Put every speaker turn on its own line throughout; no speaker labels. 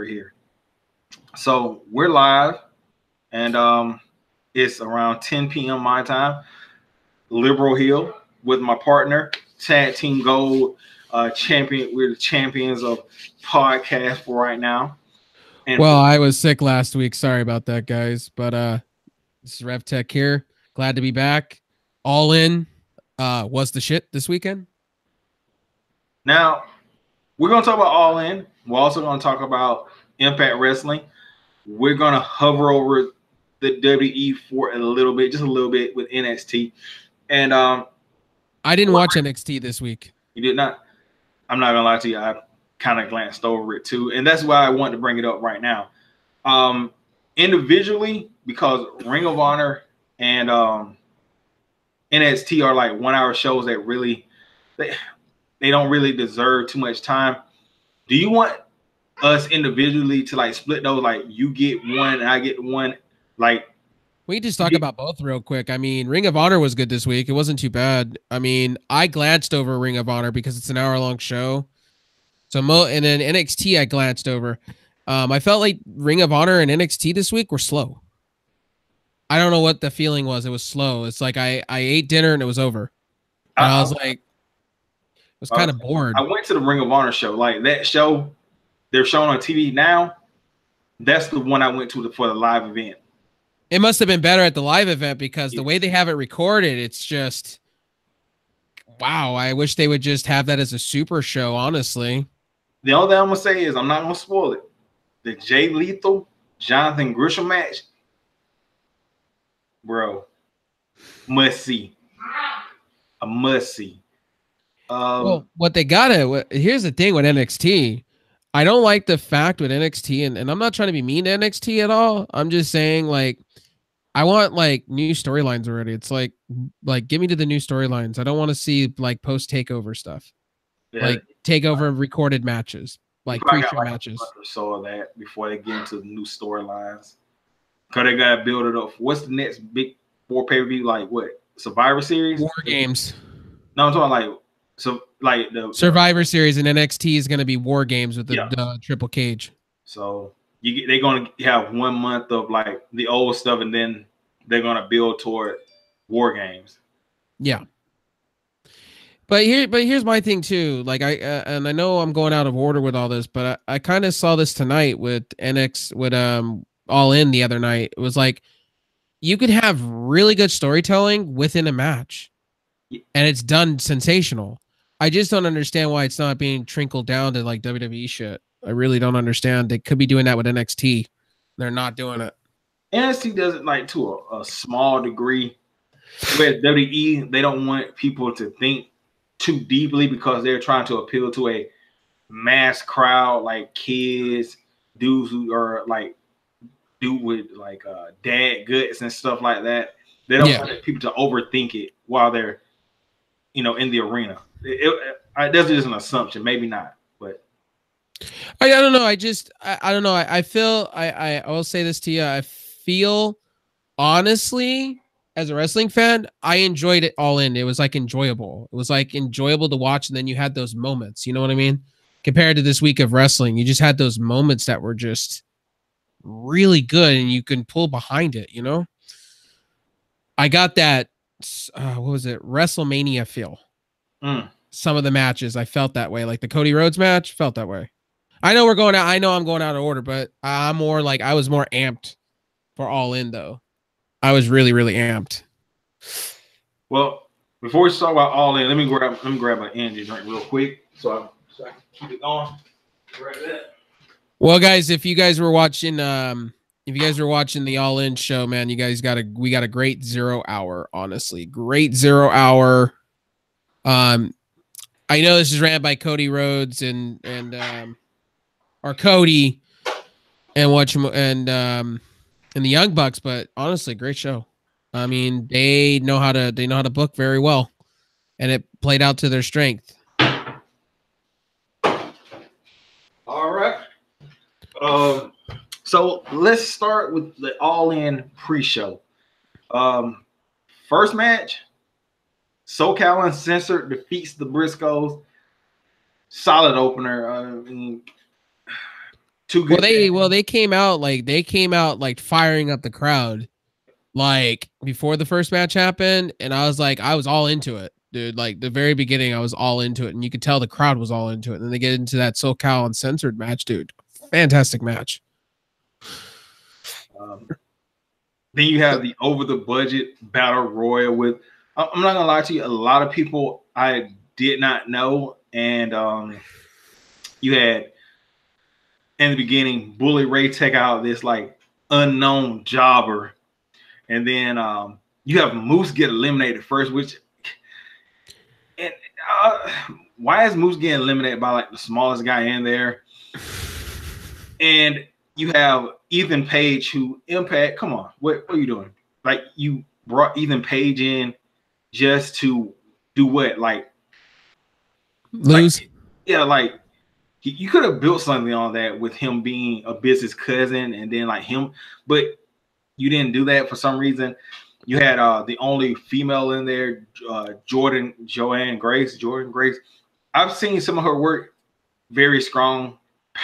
here. So we're live, and it's around 10 p.m. my time. Liberal Hill with my partner, Tag Team Gold champion. We're the champions of podcast for right now.
And well, I was sick last week. Sorry about that, guys. But this is Rev Tech here. Glad to be back. All in was the shit this weekend.
Now, we're going to talk about All In. We're also going to talk about Impact Wrestling. We're going to hover over the WWE for a little bit, just a little bit with NXT. And
I didn't watch NXT this week.
You did not? I'm not going to lie to you. I kind of glanced over it too. And that's why I want to bring it up right now. Individually, because Ring of Honor and NXT are like 1 hour shows that really they don't really deserve too much time. Do you want us individually to like split those? Like you get one and I get one. Like
we just talk about both real quick. I mean, Ring of Honor was good this week. It wasn't too bad. I mean, I glanced over Ring of Honor because it's an hour-long show. So and then NXT I glanced over. I felt like Ring of Honor and NXT this week were slow. I don't know what the feeling was. It was slow. It's like I ate dinner and it was over. And I was like, I was kind of bored.
I went to the Ring of Honor show. Like that show, they're showing on TV now. That's the one I went to for the live event.
It must have been better at the live event because the way they have it recorded, it's just, wow. I wish they would just have that as a super show, honestly.
The only thing I'm going to say is I'm not going to spoil it. The Jay Lethal, Jonathan Gresham match, bro, must see. A must see.
Well, what they gotta, here's the thing with NXT. I don't like the fact with NXT, and I'm not trying to be mean to NXT at all. I'm just saying, like, I want like new storylines already. It's like give me to the new storylines. I don't want to see like post takeover stuff, like takeover recorded matches, like pre-show matches.
So of that before they get into the new storylines, because they gotta build it up. What's the next big pay-per-view? Like what? Survivor Series?
War Games.
No, I'm talking like. So, like the
Survivor Series and NXT is going to be War Games with the Triple Cage.
So they're going to have 1 month of like the old stuff, and then they're going to build toward War Games.
Yeah. But here's my thing too. Like and I know I'm going out of order with all this, but I kind of saw this tonight with All In the other night. It was like you could have really good storytelling within a match, and it's done sensational. I just don't understand why it's not being trickled down to like WWE shit. I really don't understand. They could be doing that with NXT. They're not doing it.
NXT does it like to a small degree. Where WWE, they don't want people to think too deeply because they're trying to appeal to a mass crowd, like kids, dudes who are like with like dad guts and stuff like that. They don't want people to overthink it while they're in the arena. That's just an assumption, maybe not, but
I don't know. I don't know. I feel I will say this to you. I feel honestly, as a wrestling fan, I enjoyed it all in. It was like enjoyable. It was like enjoyable to watch, and then you had those moments. You know what I mean? Compared to this week of wrestling, you just had those moments that were just really good, and you can pull behind it. I got that. What was it? WrestleMania feel. Some of the matches I felt that way, like the Cody Rhodes match felt that way. I know I'm going out of order, but I'm more like I was more amped for All In though. I was really, really amped.
Well, before we talk about All In, let me grab an energy drink real quick so I can keep it going. Right there.
Well, guys, if you guys were watching the All In show, man, we got a great 0 hour, honestly. Great 0 hour. I know this is ran by Cody Rhodes and Cody and the Young Bucks, but honestly, great show. I mean, they know how to book very well, and it played out to their strength.
All right. So let's start with the All In pre-show. First match, SoCal Uncensored defeats the Briscoes. Solid opener. Two good.
They came out like firing up the crowd like before the first match happened, and I was all into it, dude. Like the very beginning, I was all into it, and you could tell the crowd was all into it. And then they get into that SoCal Uncensored match, dude. Fantastic match.
Then you have the over the budget battle royal with. I'm not gonna lie to you, a lot of people I did not know, and you had in the beginning Bully Ray take out this like unknown jobber, and then you have Moose get eliminated first, which and why is Moose getting eliminated by like the smallest guy in there? And you have Ethan Page, who Impact. Come on, what are you doing? Like you brought Ethan Page in just to do what? Like
lose?
Like, yeah, like you could have built something on that with him being a business cousin, and then like him, but you didn't do that for some reason. You had the only female in there, Jordan Grace. I've seen some of her work, very strong,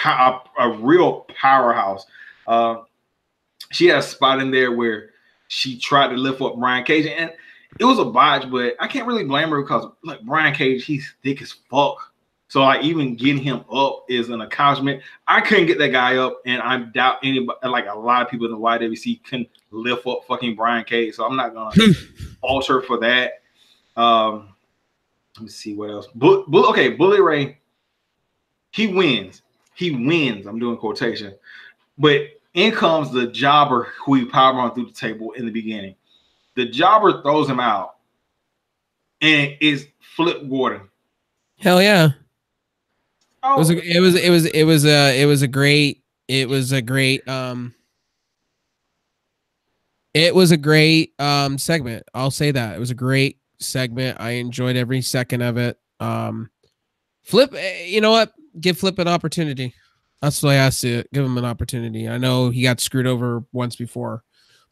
a real powerhouse. She had a spot in there where she tried to lift up Brian Cage, and it was a botch, but I can't really blame her because like Brian Cage, he's thick as fuck. So like even getting him up is an accomplishment. I couldn't get that guy up, and I doubt anybody, like a lot of people in the YWC, can lift up fucking Brian Cage. So I'm not gonna alter for that. Let me see what else. Okay, Bully Ray, he wins. I'm doing quotation, but in comes the jobber who he powerbombed through the table in the beginning. The jobber throws him out, and it's Flip Gordon.
Hell yeah!
Oh.
It was a great segment. I'll say that it was a great segment. I enjoyed every second of it. Flip, you know what? Give Flip an opportunity. That's the way I see it. Give him an opportunity. I know he got screwed over once before,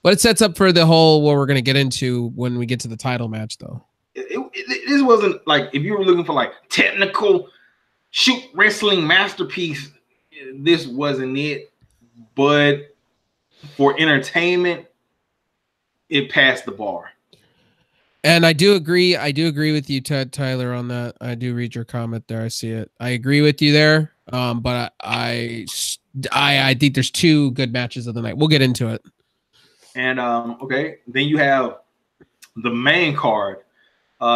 but it sets up for the whole what we're going to get into when we get to the title match, though.
This wasn't like if you were looking for like technical shoot wrestling masterpiece. This wasn't it, but for entertainment, it passed the bar.
And I do agree with you, Tyler, on that. I do read your comment there. I see it. I agree with you there. But I think there's two good matches of the night. We'll get into it.
And okay, then you have the main card.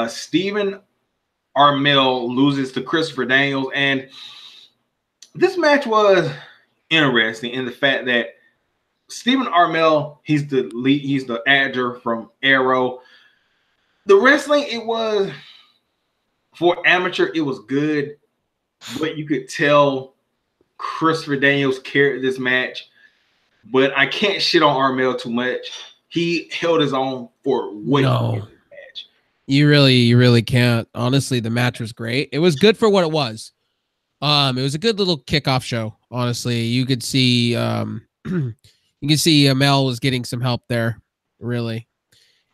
Stephen Amell loses to Christopher Daniels, and this match was interesting in the fact that Stephen Amell, he's the lead, he's the actor from Arrow. The wrestling, it was for amateur, it was good, but you could tell Christopher Daniels carried this match. But I can't shit on Amell too much. He held his own for what he did in the match.
You really can't. Honestly, the match was great. It was good for what it was. It was a good little kickoff show. Honestly, you could see Amell was getting some help there, really.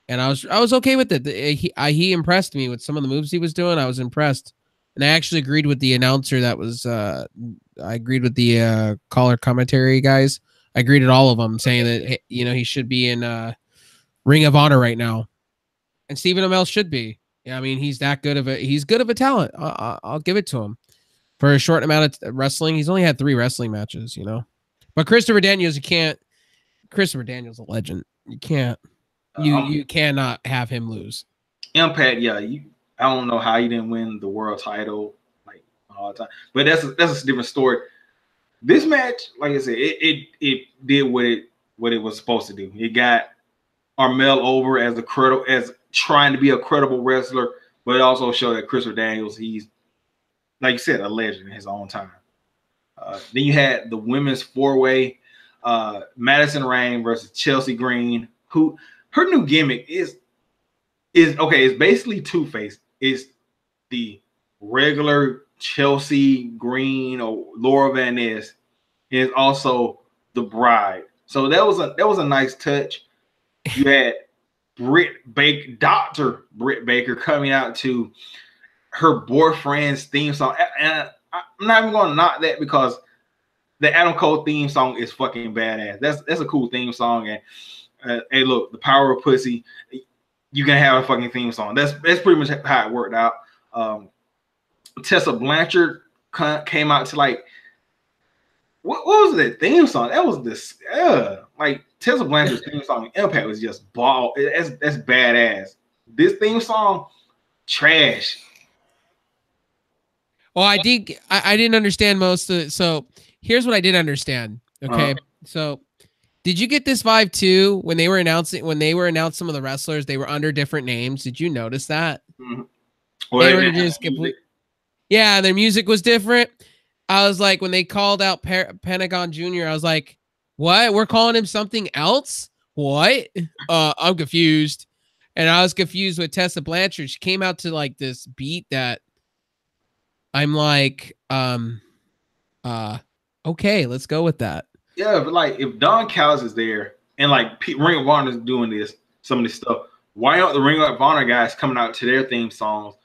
And I was okay with it. He impressed me with some of the moves he was doing. I was impressed, and I actually agreed with the announcer. That was I agreed with the caller commentary guys. I agreed with all of them, saying that he should be in Ring of Honor right now, and Stephen Amell should be. Yeah, I mean he's good of a talent. I'll give it to him for a short amount of wrestling. He's only had 3 wrestling matches, But Christopher Daniels, you can't. Christopher Daniels, a legend. You can't. You cannot have him lose.
Impact, yeah. I don't know how he didn't win the world title like all the time, but that's a different story. This match, like I said, it did what it was supposed to do. It got Amell over as trying to be a credible wrestler, but it also showed that Christopher Daniels, he's like you said, a legend in his own time. Then you had the women's 4-way, Madison Rayne versus Chelsea Green, who her new gimmick is okay. It's basically two-faced. It's the regular Chelsea Green or Laura Van Ness, and it's also the bride. So that was a nice touch. You had Dr. Britt Baker coming out to her boyfriend's theme song, and I'm not even going to knock that because the Adam Cole theme song is fucking badass. That's a cool theme song. And hey, look, the power of pussy. You can have a fucking theme song. That's pretty much how it worked out. Tessa Blanchard came out to like what was that theme song? That was this like Tessa Blanchard's theme song. Impact was just ball. That's badass. This theme song, trash.
Well, I didn't understand most of it. So here's what I did understand. Okay, so did you get this vibe too when they were announced some of the wrestlers? They were under different names. Did you notice that?
Mm-hmm.
Well, they were just complete. Yeah, their music was different. I was like, when they called out Pentagon Jr., I was like, what? We're calling him something else? What? I'm confused. And I was confused with Tessa Blanchard. She came out to like this beat that I'm like, okay, let's go with that.
Yeah, but like if Don Callis is there and like Ring of Honor is doing some of this stuff, why aren't the Ring of Honor guys coming out to their theme songs,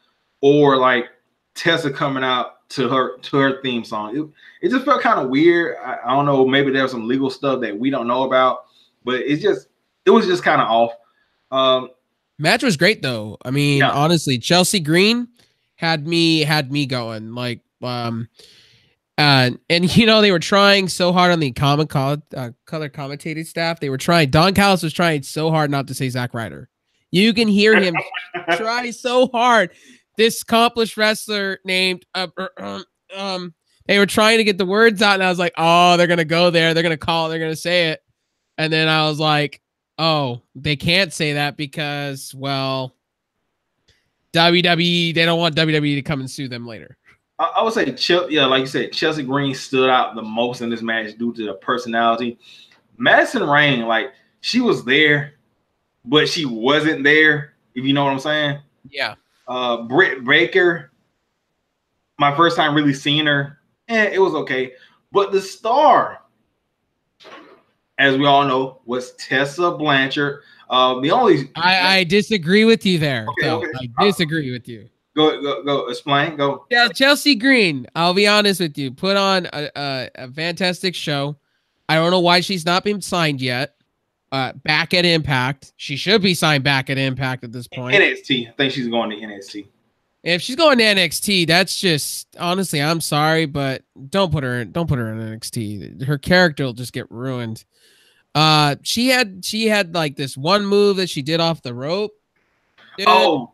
or like Tessa coming out to her theme song? It just felt kind of weird. I don't know. Maybe there's some legal stuff that we don't know about, but it was just kind of off.
Match was great though. I mean, honestly, Chelsea Green had me going like and you know, they were trying so hard on the color commentating staff. They were trying. Don Callis was trying so hard not to say Zack Ryder. You can hear him try so hard. This accomplished wrestler named they were trying to get the words out, and I was like, oh, they're gonna go there. They're gonna call it. They're gonna say it. And then I was like, oh, they can't say that because, well, WWE, they don't want WWE to come and sue them later.
I would say, like you said, Chelsea Green stood out the most in this match due to the personality. Madison Rayne, like, she was there, but she wasn't there, if you know what I'm saying.
Yeah.
Britt Baker, my first time really seeing her, it was okay. But the star, as we all know, was Tessa Blanchard.
I disagree with you there. Okay. I disagree with you.
Go, explain, go.
Yeah, Chelsea Green, I'll be honest with you, put on a fantastic show. I don't know why she's not been signed yet. Back at Impact. She should be signed back at Impact at this point.
NXT. I think she's going to NXT.
If she's going to NXT, that's just, honestly, I'm sorry, but don't put her in NXT. Her character will just get ruined. She had like this one move that she did off the rope. Dude. Oh,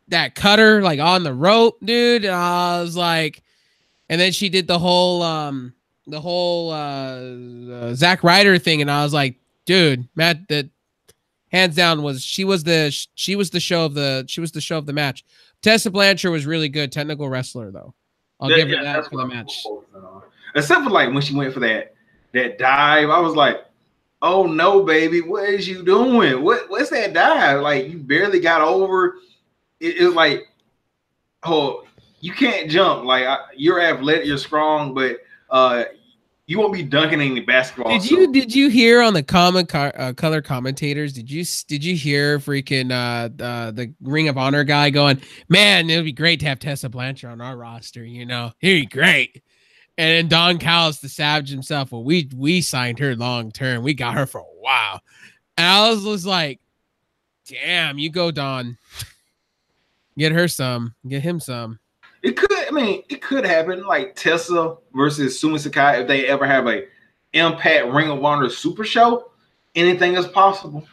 that cutter like on the rope, dude. And I was like, and then she did the whole Zack Ryder thing, and I was like, dude, Matt, that hands down she was the show of the match. Tessa Blanchard was really good technical wrestler though. I'll give her that for the match.
Except for like when she went for that dive, I was like, oh no, baby, what is you doing? What's that dive? Like you barely got over. It was like, oh, you can't jump. Like you're athletic, you're strong, but you won't be dunking any basketball.
Did you hear on the color commentators? Did you hear freaking the Ring of Honor guy going, man, it would be great to have Tessa Blanchard on our roster. You know, it'd be great. And then Don Callis, the Savage himself, well, we signed her long term. We got her for a while. And I was like, damn, you go, Don. Get her some. Get him some.
It could happen. Like Tessa versus Sumi Sakai, if they ever have a Impact Ring of Honor Super Show, anything is possible.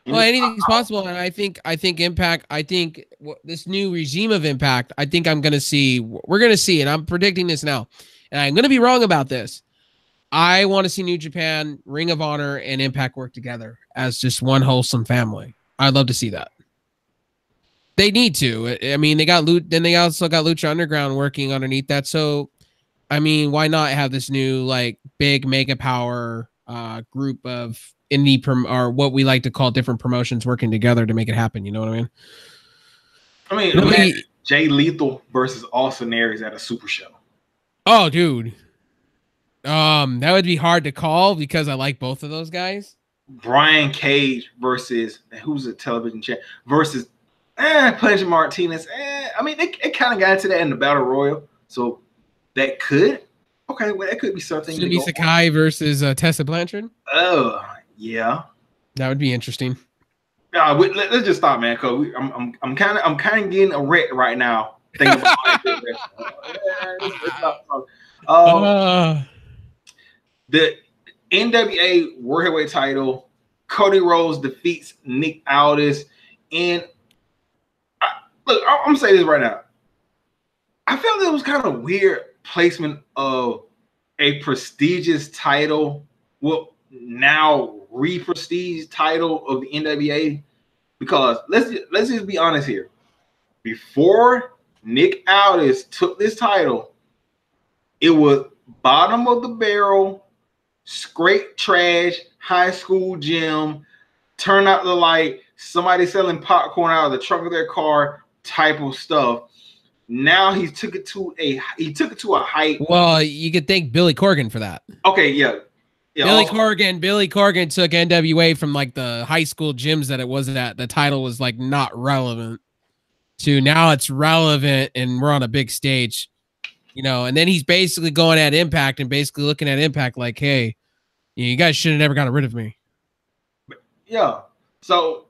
Well, anything's possible, and I think Impact. I think this new regime of Impact. I think we're gonna see, and I'm predicting this now, and I'm gonna be wrong about this. I want to see New Japan, Ring of Honor, and Impact work together as just one wholesome family. I'd love to see that. They need to. I mean, they also got Lucha Underground working underneath that. So, I mean, why not have this new like big mega power group of indie or what we like to call different promotions working together to make it happen? You know what I mean?
I mean, Jay Lethal versus Austin Aries at a Super Show.
Oh, dude. That would be hard to call because I like both of those guys.
Brian Cage versus who's a television champ versus Punch Martinez. I mean, it kind of got into that in the Battle Royal, so that could Okay, well, that could be something to
Sumi
go for.
Sakai versus Tessa Blanchard.
Oh, yeah.
That would be interesting.
Let's just stop, man. Cause I'm kind of getting a wreck right now. Thinking about let's stop. The NWA World Heavyweight Title. Cody Rhodes defeats Nick Aldis, and look, I'm gonna say this right now. I felt it was kind of weird placement of a prestigious title. Well, now re-prestige title of the NWA, because let's just be honest here. Before Nick Aldis took this title, it was bottom of the barrel, scrape trash, high school gym, turn out the light, somebody selling popcorn out of the trunk of their car type of stuff. Now he took it to a height.
Well, you could thank Billy Corgan for that.
Okay, yeah.
Billy Corgan took NWA from like the high school gyms that it wasn't at. The title was like not relevant to now it's relevant and we're on a big stage, you know. And then he's basically going at Impact and basically looking at Impact like, hey, you guys should have never gotten rid of me.
Yeah. So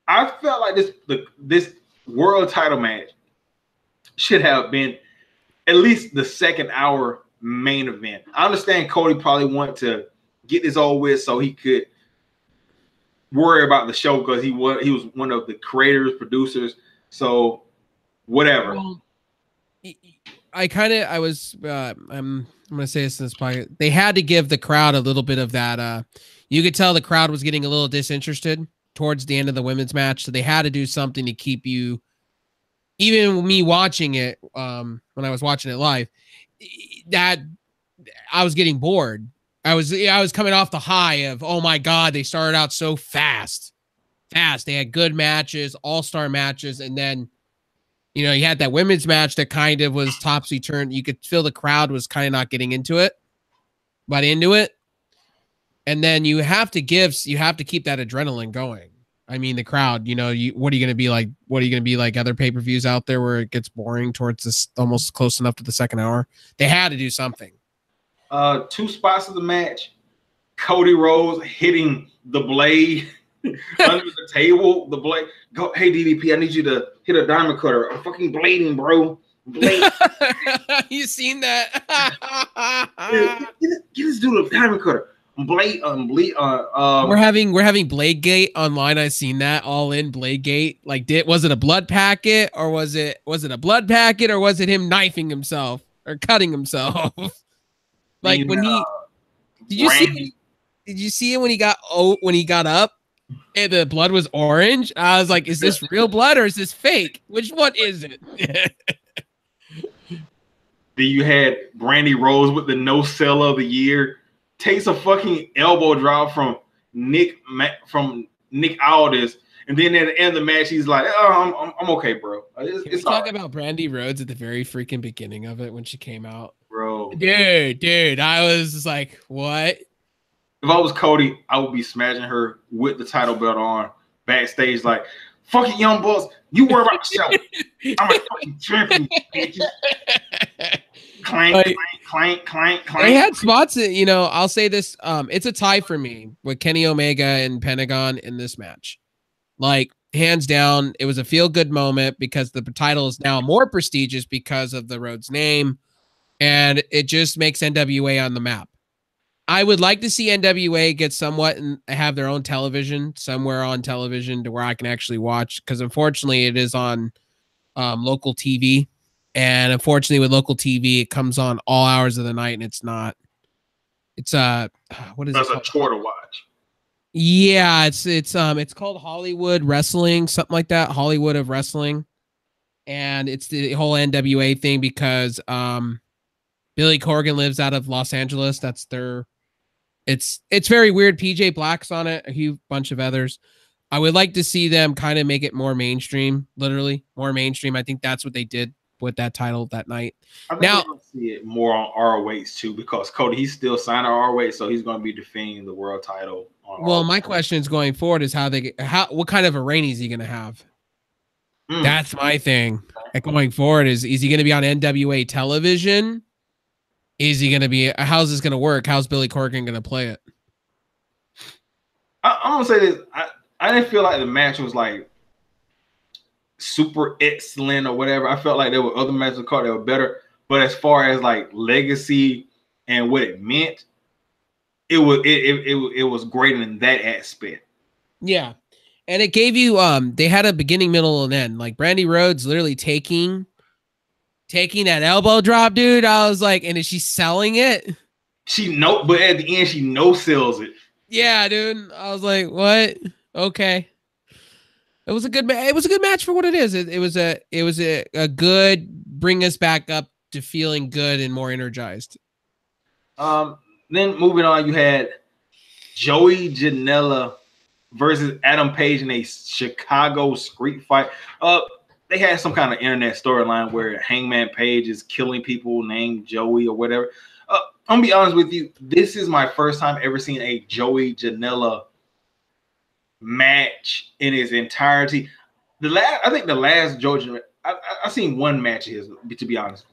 I felt like this world title match should have been at least the second hour main event. I understand Cody probably wanted to get this all with so he could worry about the show because he was one of the creators, producers. So whatever.
Well, I'm gonna say this in this podcast. They had to give the crowd a little bit of that. You could tell the crowd was getting a little disinterested towards the end of the women's match, so they had to do something to keep you. Even me watching it, when I was watching it live, that I was getting bored. I was coming off the high of, oh my God, they started out so fast. They had good matches, all-star matches, and then, you know, you had that women's match that kind of was topsy-turvy. You could feel the crowd was kind of not getting into it, but into it. And then you have to keep that adrenaline going. I mean, the crowd, you know, what are you going to be like? What are you going to be like other pay-per-views out there where it gets boring towards this almost close enough to the second hour? They had to do something.
2 spots of the match. Cody Rhodes hitting the blade under the table. The blade. Go, hey DDP, I need you to hit a diamond cutter. I'm fucking blading, bro. Blade.
You seen that?
Get this dude a diamond cutter. We're
having Bladegate online. I seen that all in Bladegate. Like, was it a blood packet or was it a blood packet or was it him knifing himself or cutting himself? Like when did you see it when he got up and the blood was orange? I was like, is this real blood or is this fake? Which one is it?
Then you had Brandy Rose with the no sell of the year. Takes a fucking elbow drop from Nick Aldis, and then at the end of the match, he's like, "Oh, I'm okay, bro." It's
talk about Brandy Rhodes at the very freaking beginning of it when she came out,
bro.
Dude, I was just like, "What?"
If I was Cody, I would be smashing her with the title belt on backstage, like, "Fuck it, Young Bucks, you worry about yourself. I'm a fucking champion." Clank.
They had spots that, you know, I'll say this. It's a tie for me with Kenny Omega and Pentagon in this match. Like, hands down, it was a feel-good moment because the title is now more prestigious because of the Rhodes name, and it just makes NWA on the map. I would like to see NWA get somewhat and have their own television somewhere on television to where I can actually watch, because unfortunately it is on local TV. And unfortunately, with local TV, it comes on all hours of the night, and it's what is
That's
it?
That's a chore to watch.
Yeah, it's called Hollywood Wrestling, something like that. Hollywood of Wrestling, and it's the whole NWA thing because Billy Corgan lives out of Los Angeles. That's their. It's very weird. PJ Black's on it, a huge bunch of others. I would like to see them kind of make it more mainstream, literally more mainstream. I think that's what they did with that title that night.
I think we're going to see it more on ROH too, because Cody, he's still signed on ROH, so he's going to be defending the world title on ROH.
My question is going forward is what kind of a reign is he going to have? That's my thing. And going forward is he going to be on NWA television Is he going to be? How's this going to work? How's Billy Corgan going to play it?
I'm gonna say this. I didn't feel like the match was like super excellent or whatever. I felt like there were other matches of the card that were better. But as far as like legacy and what it meant, it was great in that aspect.
Yeah. And it gave you they had a beginning, middle, and end. Like Brandy Rhodes literally taking that elbow drop, dude. I was like, and is she selling it?
But at the end she no sells it.
Yeah, dude. I was like, what? Okay. It was a good match for what it is. It was a good bring us back up to feeling good and more energized.
Then moving on, you had Joey Janela versus Adam Page in a Chicago street fight. They had some kind of internet storyline where Hangman Page is killing people named Joey or whatever. I'm gonna be honest with you. This is my first time ever seeing a Joey Janela match in its entirety. I think the last Joey, I seen one match of his, to be honest.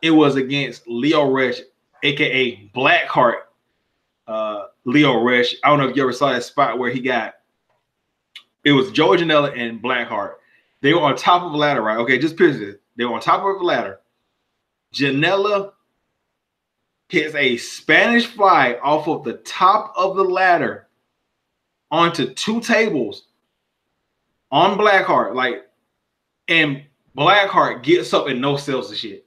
It was against Leo Rush, aka Blackheart. Leo Rush. I don't know if you ever saw that spot where it was Joey Janela and Blackheart. They were on top of a ladder, right? Okay, just picture this. They were on top of a ladder. Janela hits a Spanish fly off of the top of the ladder onto two tables on Blackheart, and Blackheart gets up and no sells the shit.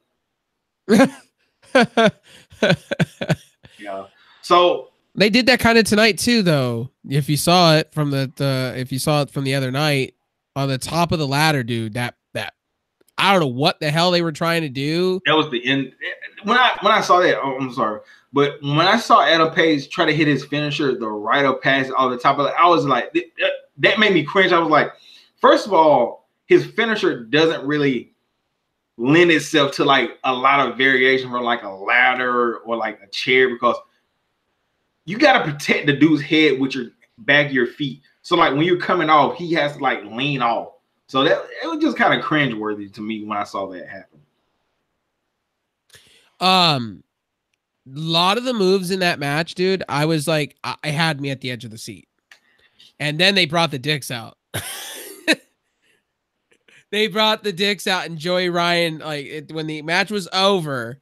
Yeah. So
they did that kind of tonight too, though. If you saw it from the other night on the top of the ladder, dude, that I don't know what the hell they were trying to do.
That was the end. When I saw that, I'm sorry, but when I saw Adam Page try to hit his finisher, the right up pass on the top of it, I was like, that made me cringe. I was like, first of all, his finisher doesn't really lend itself to like a lot of variation from like a ladder or like a chair, because you got to protect the dude's head with your back of your feet. So like when you're coming off, he has to like lean off. So it was just kind of cringeworthy to me when I saw that happen.
A lot of the moves in that match, dude, I was like, I had me at the edge of the seat. And then they brought the dicks out. They brought the dicks out, and Joey Ryan, when the match was over,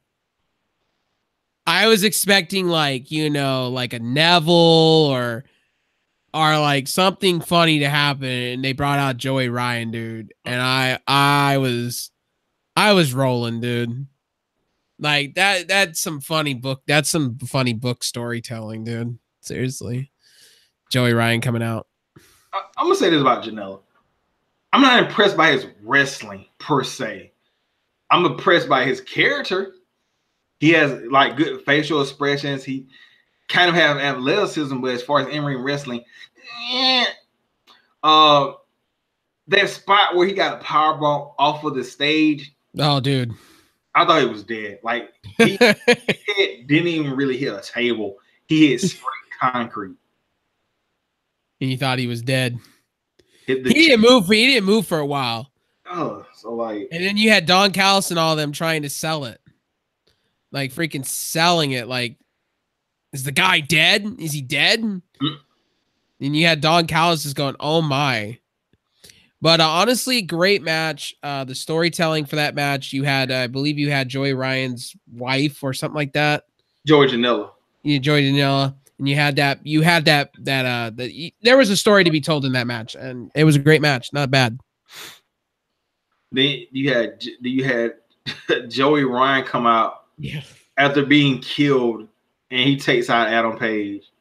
I was expecting like a Neville or like something funny to happen, and they brought out Joey Ryan, dude. And I was rolling, dude. Like that's some funny book storytelling, dude. Seriously. Joey Ryan coming out.
I'm gonna say this about Janela. I'm not impressed by his wrestling per se. I'm impressed by his character. He has like good facial expressions. He kind of have athleticism, but as far as in-ring wrestling, that spot where he got a powerbomb off of the stage.
Oh, dude.
I thought he was dead. Like he didn't even really hit a table. He hit straight concrete.
And you thought he was dead. He didn't move for a while.
Oh, so like,
and then you had Don Callis and all of them trying to sell it, like freaking selling it. Like, is the guy dead? Is he dead? Mm-hmm. And you had Don Callis just going, "Oh my!" But honestly, great match. The storytelling for that match, you had, I believe, you had Joey Ryan's wife or something like that.
Joey Janela.
Yeah, Joey Janela. And you had that there was a story to be told in that match, and it was a great match, not bad.
Then you had Joey Ryan come out after being killed, and he takes out Adam Page.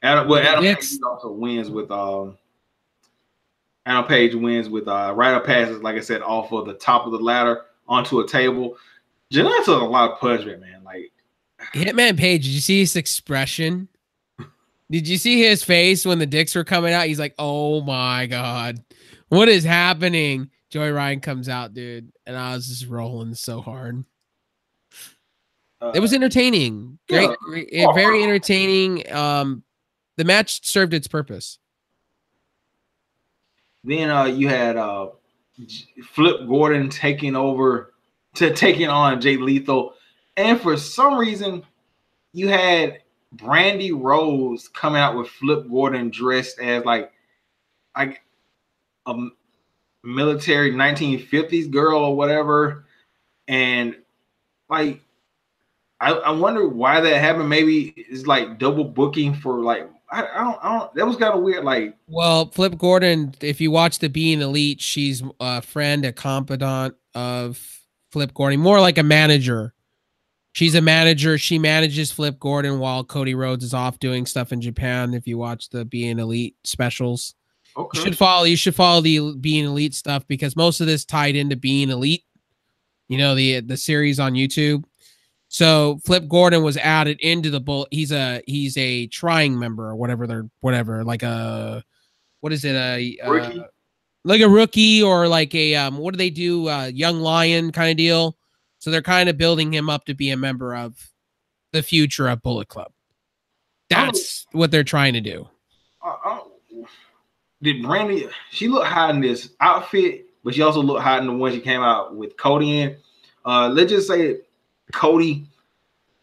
Adam Page also wins with Adam Page wins with right up passes, like I said, off of the top of the ladder onto a table. Janela took a lot of punishment, man. Like,
Hitman Page, did you see his expression? Did you see his face when the dicks were coming out? He's like, "Oh my God, what is happening?" Joey Ryan comes out, dude, and I was just rolling so hard. It was entertaining. Great, very entertaining. The match served its purpose.
Then you had Flip Gordon taking on Jay Lethal. And for some reason, you had Brandy Rose coming out with Flip Gordon dressed as like a military 1950s girl or whatever, and like I wonder why that happened. Maybe it's like double booking for like I don't. That was kind of weird. Like,
well, Flip Gordon, if you watch the Being Elite, she's a friend, a confidant of Flip Gordon, more like a manager. She's a manager. She manages Flip Gordon while Cody Rhodes is off doing stuff in Japan. If you watch the Being Elite specials,
okay,
you should follow the Being Elite stuff because most of this tied into Being Elite. You know, the series on YouTube. So Flip Gordon was added into the bull. He's a trying member or whatever like a what is it
rookie.
Like a rookie or like a what do they do young lion kind of deal. So they're kind of building him up to be a member of the future of Bullet Club. That's what they're trying to do.
Did Brandy? She looked hot in this outfit, but she also looked hot in the one she came out with Cody in. Let's just say Cody,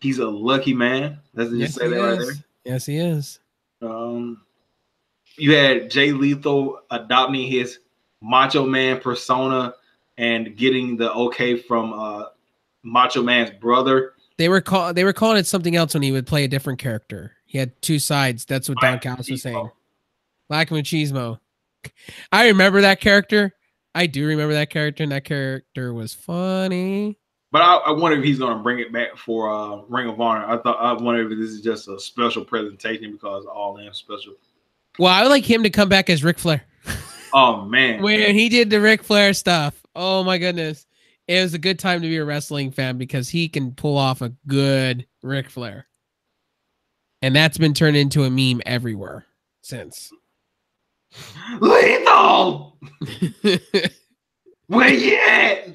he's a lucky man. Let's just say that right there.
Yes, he is.
You had Jay Lethal adopting his Macho Man persona and getting the okay from Macho Man's brother.
They were calling it something else when he would play a different character. He had two sides. That's what Don Callis was saying. Black Machismo. I remember that character. I do remember that character, and that character was funny.
But I wonder if he's going to bring it back for Ring of Honor. I wonder if this is just a special presentation because All In special.
Well, I would like him to come back as Ric Flair.
Oh, man.
When he did the Ric Flair stuff. Oh, my goodness. It was a good time to be a wrestling fan because he can pull off a good Ric Flair. And that's been turned into a meme everywhere since.
Lethal! Where you at?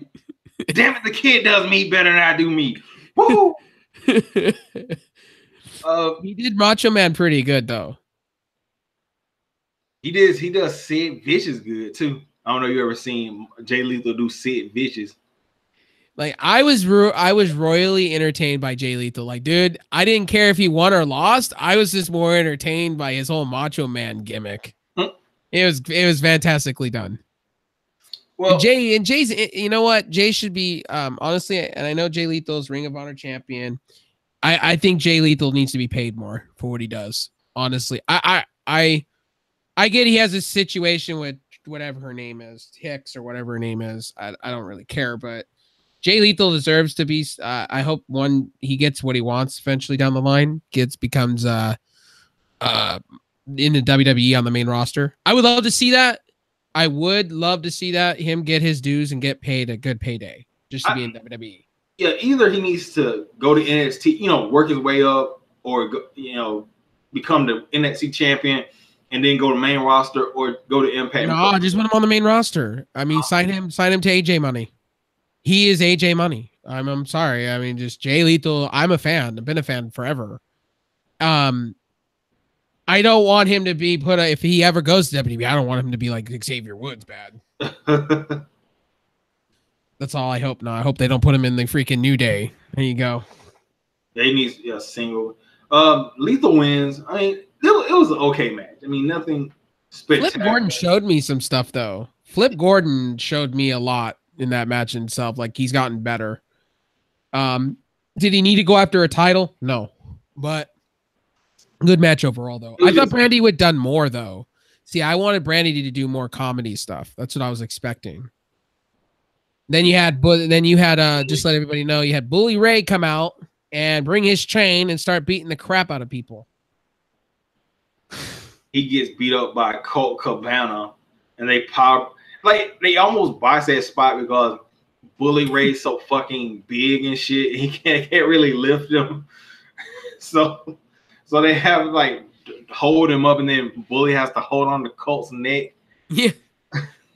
Damn it, the kid does me better than I do me. Woo!
He did Macho Man pretty good, though.
He does Sid Vicious good, too. I don't know if you ever seen Jay Lethal do Sid Vicious.
Like, I was royally entertained by Jay Lethal. Like, dude, I didn't care if he won or lost. I was just more entertained by his whole Macho Man gimmick. It was fantastically done. Well, Jay's, you know what? Jay should be, honestly, and I know Jay Lethal's Ring of Honor champion. I think Jay Lethal needs to be paid more for what he does. Honestly, I get he has a situation with whatever her name is, Hicks or whatever her name is. I don't really care, but Jay Lethal deserves to be. I hope he gets what he wants eventually down the line. Becomes in the WWE on the main roster. I would love to see that. I would love to see that him get his dues and get paid a good payday just to be in WWE.
Yeah, either he needs to go to NXT, work his way up, or become the NXT champion and then go to main roster, or go to Impact.
No, just put him on the main roster. I mean, sign him to AJ Money. He is AJ Money. I'm sorry. I mean, just Jay Lethal. I'm a fan. I've been a fan forever. I don't want him to be if he ever goes to WWE, I don't want him to be like Xavier Woods bad. That's all I hope. No, I hope they don't put him in the freaking New Day. There you go.
Yeah, he needs a single. Lethal wins. I mean, it was an okay match. I mean, nothing spectacular.
Flip Gordon showed me some stuff, though. Flip Gordon showed me a lot in that match himself. Like, he's gotten better. Did he need to go after a title? No. But good match overall, though. I thought Brandy would have done more, though. See, I wanted Brandy to do more comedy stuff. That's what I was expecting. Then you had just let everybody know, you had Bully Ray come out and bring his chain and start beating the crap out of people.
He gets beat up by Colt Cabana, and they almost box that spot because Bully Ray's so fucking big and shit. He can't really lift him. So they have like hold him up, and then Bully has to hold on to Colt's neck.
Yeah.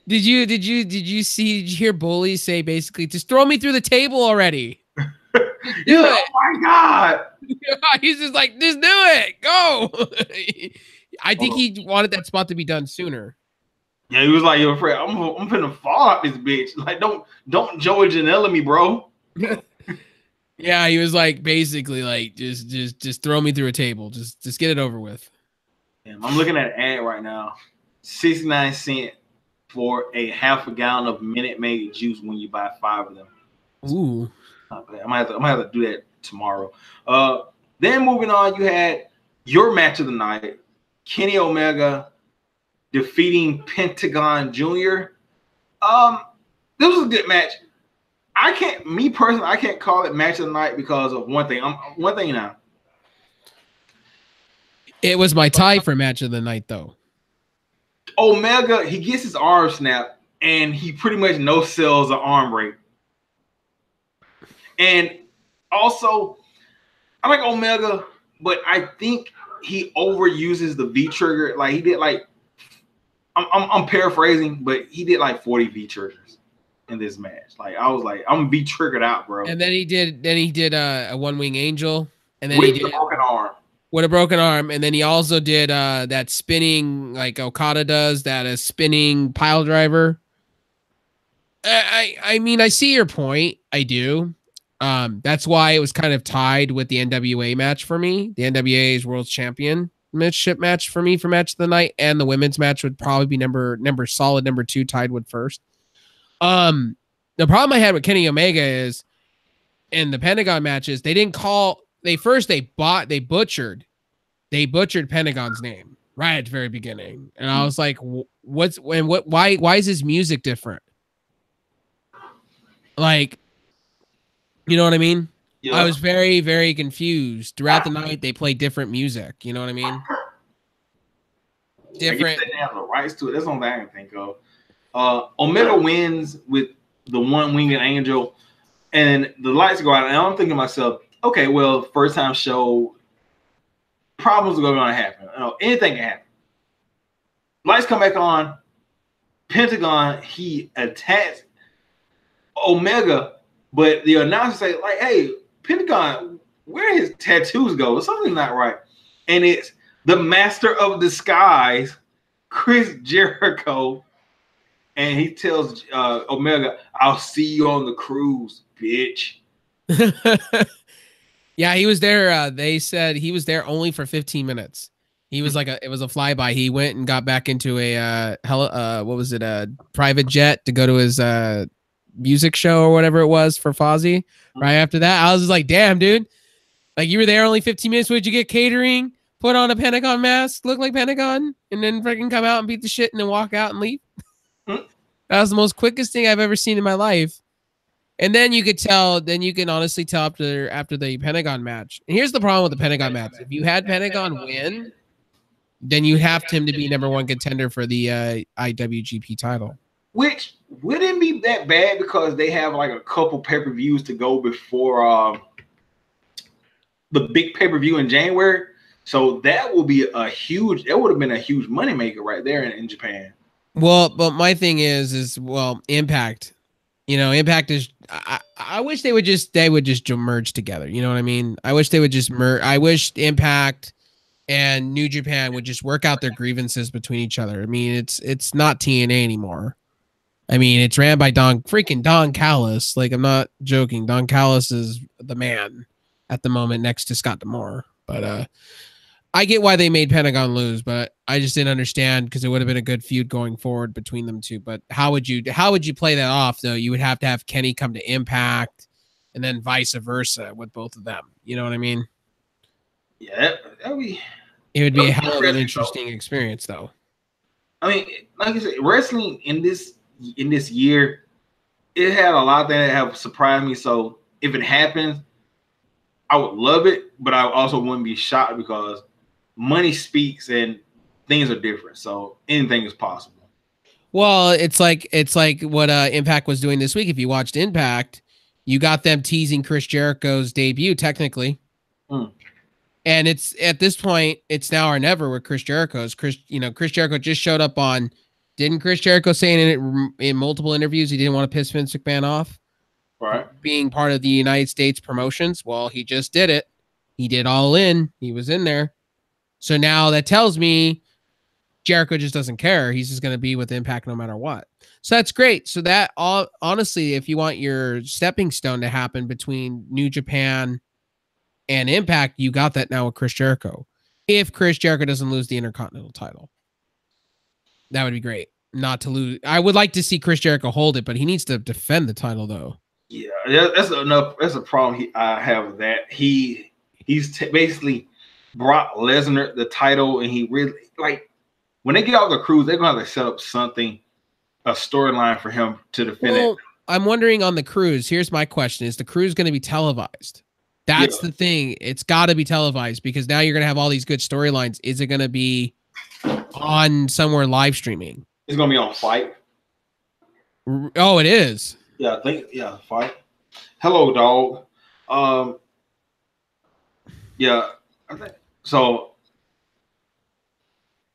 Did you hear Bully say basically, just throw me through the table already? Do it.
Oh my God.
He's just like, just do it. Go. I think he wanted that spot to be done sooner.
Yeah, he was like, "Yo, Fred, I'm finna fall out this bitch. Like, don't Joey Janela me, bro."
Yeah, he was like basically like just throw me through a table. Just get it over with.
Damn, I'm looking at an ad right now. 69 cents for a half a gallon of Minute Maid juice when you buy 5 of them.
Ooh.
I might have to do that tomorrow. Then moving on, you had your match of the night, Kenny Omega defeating Pentagon Jr. This was a good match. Me personally, I can't call it match of the night because of one thing. One thing now.
It was my tie for match of the night, though.
Omega, he gets his arm snapped, and he pretty much no sells an arm break. And also, I like Omega, but I think he overuses the V trigger. Like he did, like I'm paraphrasing, but he did like 40 V triggers in this match. Like I was like, I'm V triggered out, bro.
And then he did a one wing angel, and then
with
he did
a broken arm.
With a broken arm, and then he also did that spinning like Okada does, that a spinning pile driver. I mean, I see your point. I do. That's why it was kind of tied with the NWA match for me. The NWA's World Championship match for me for match of the night, and the women's match would probably be number solid number 2, tied with first. The problem I had with Kenny Omega is in the Pentagon matches, they butchered Pentagon's name right at the very beginning. And I was like, why is his music different? Like, you know what I mean? Yeah. I was very, very confused. Throughout the night, they played different music. You know what I mean?
Different. They have the rights to it. That's the only thing I can think of. Omega wins with the one winged angel, and the lights go out. And I'm thinking to myself, okay, well, first time show, problems are going to happen. Anything can happen. Lights come back on. Pentagon, he attacks Omega, but the announcer say, like, hey, Pentagon, where his tattoos go? Something's not right. And it's the Master of Disguise, Chris Jericho. And he tells Omega, I'll see you on the cruise, bitch.
Yeah, he was there. They said he was there only for 15 minutes. He was like it was a flyby. He went and got back into a private jet to go to his music show or whatever it was for Fozzy. Right after that, I was just like, damn, dude. Like, you were there only 15 minutes. Would you get catering? Put on a Pentagon mask, look like Pentagon, and then freaking come out and beat the shit and then walk out and leave? That was the most quickest thing I've ever seen in my life. And then you could tell, honestly tell after the Pentagon match. And here's the problem with the Pentagon match. If you had Pentagon win, then you have him to be number 1 contender for the IWGP title.
Which wouldn't be that bad because they have like a couple pay-per-views to go before the big pay-per-view in January. So that would be that would have been a huge moneymaker right there in Japan.
Well, but my thing is Impact. You know, Impact is. I wish they would just merge together. You know what I mean? I wish they would just merge. I wish Impact and New Japan would just work out their grievances between each other. I mean, it's not TNA anymore. I mean, it's ran by Don Callis. Like, I'm not joking. Don Callis is the man at the moment next to Scott D'Amore. But I get why they made Pentagon lose, but I just didn't understand because it would have been a good feud going forward between them two. But how would you play that off though? You would have to have Kenny come to Impact, and then vice versa with both of them. You know what I mean?
Yeah,
it would be a hell of an interesting experience, though.
I mean, like I said, wrestling in this year, it had a lot of things that have surprised me. So if it happens, I would love it, but I also wouldn't be shocked because money speaks and things are different. So anything is possible.
Well, it's like what Impact was doing this week. If you watched Impact, you got them teasing Chris Jericho's debut technically. And it's at this point, it's now or never with Chris Jericho. Chris Jericho just showed up on. Didn't Chris Jericho say in multiple interviews he didn't want to piss Vince McMahon off?
Right.
Being part of the United States promotions. Well, he just did it. He did All In. He was in there. So now that tells me Jericho just doesn't care. He's just going to be with Impact no matter what. So that's great. So that honestly, if you want your stepping stone to happen between New Japan and Impact, you got that now with Chris Jericho. If Chris Jericho doesn't lose the Intercontinental title, that would be great. Not to lose. I would like to see Chris Jericho hold it, but he needs to defend the title though.
Yeah, that's enough. That's a problem I have with that. He's basically brought Lesnar the title, and he really like when they get out the cruise, they're gonna have to set up something, a storyline for him to defend it.
I'm wondering on the cruise. Here's my question: is the cruise going to be televised? That's the thing. It's got to be televised because now you're going to have all these good storylines. Is it going to be on somewhere live streaming?
It's going to be on Fight.
Oh, it is.
Yeah, I think Fight. Hello, dog. Yeah, I think so.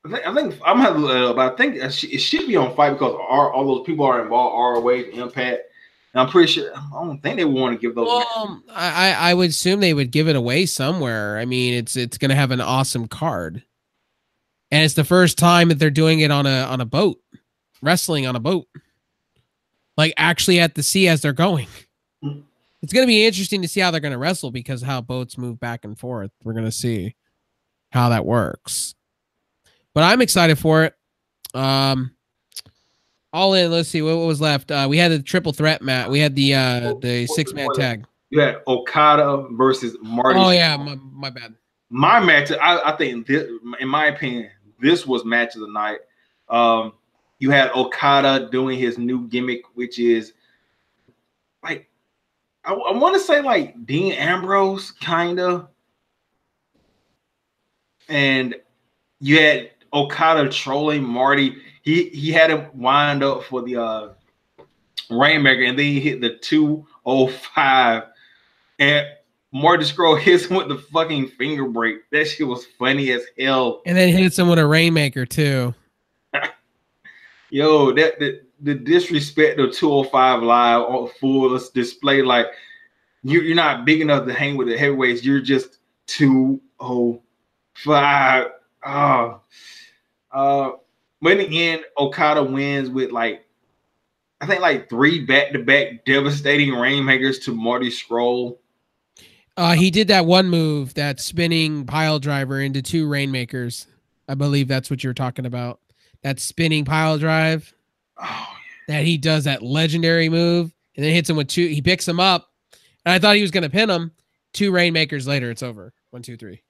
I think I'm gonna, but I think it should be on Fight because all those people are involved. ROH, Impact. And I'm pretty sure. I don't think they want to give those.
Well, I would assume they would give it away somewhere. I mean, it's going to have an awesome card, and it's the first time that they're doing it on a boat, wrestling on a boat, like actually at the sea as they're going. It's going to be interesting to see how they're going to wrestle because how boats move back and forth. We're going to see how that works, but I'm excited for it. All in. Let's see what was left. We had the triple threat match. We had the 6-man tag.
You had Okada versus Marty.
Oh yeah, my bad.
My match. I think this, in my opinion, this was match of the night. You had Okada doing his new gimmick, which is like I want to say like Dean Ambrose kind of, and you had Okada trolling Marty. He had him wind up for the Rainmaker, and then he hit the 205, and Marty Scurll hits him with the fucking finger break. That shit was funny as hell.
And then hits him with a Rainmaker too.
Yo, the disrespect of 205 live on full display, like you're not big enough to hang with the heavyweights. You're just 205. But in the end, Okada wins with I think 3 back-to-back devastating Rainmakers to Marty Scurll.
He did that one move, that spinning pile driver into 2 Rainmakers. I believe that's what you're talking about. That spinning pile drive.
Oh, yeah.
That he does that legendary move and then hits him with 2. He picks him up, and I thought he was going to pin him. 2 Rainmakers later, it's over. 1, 2, 3.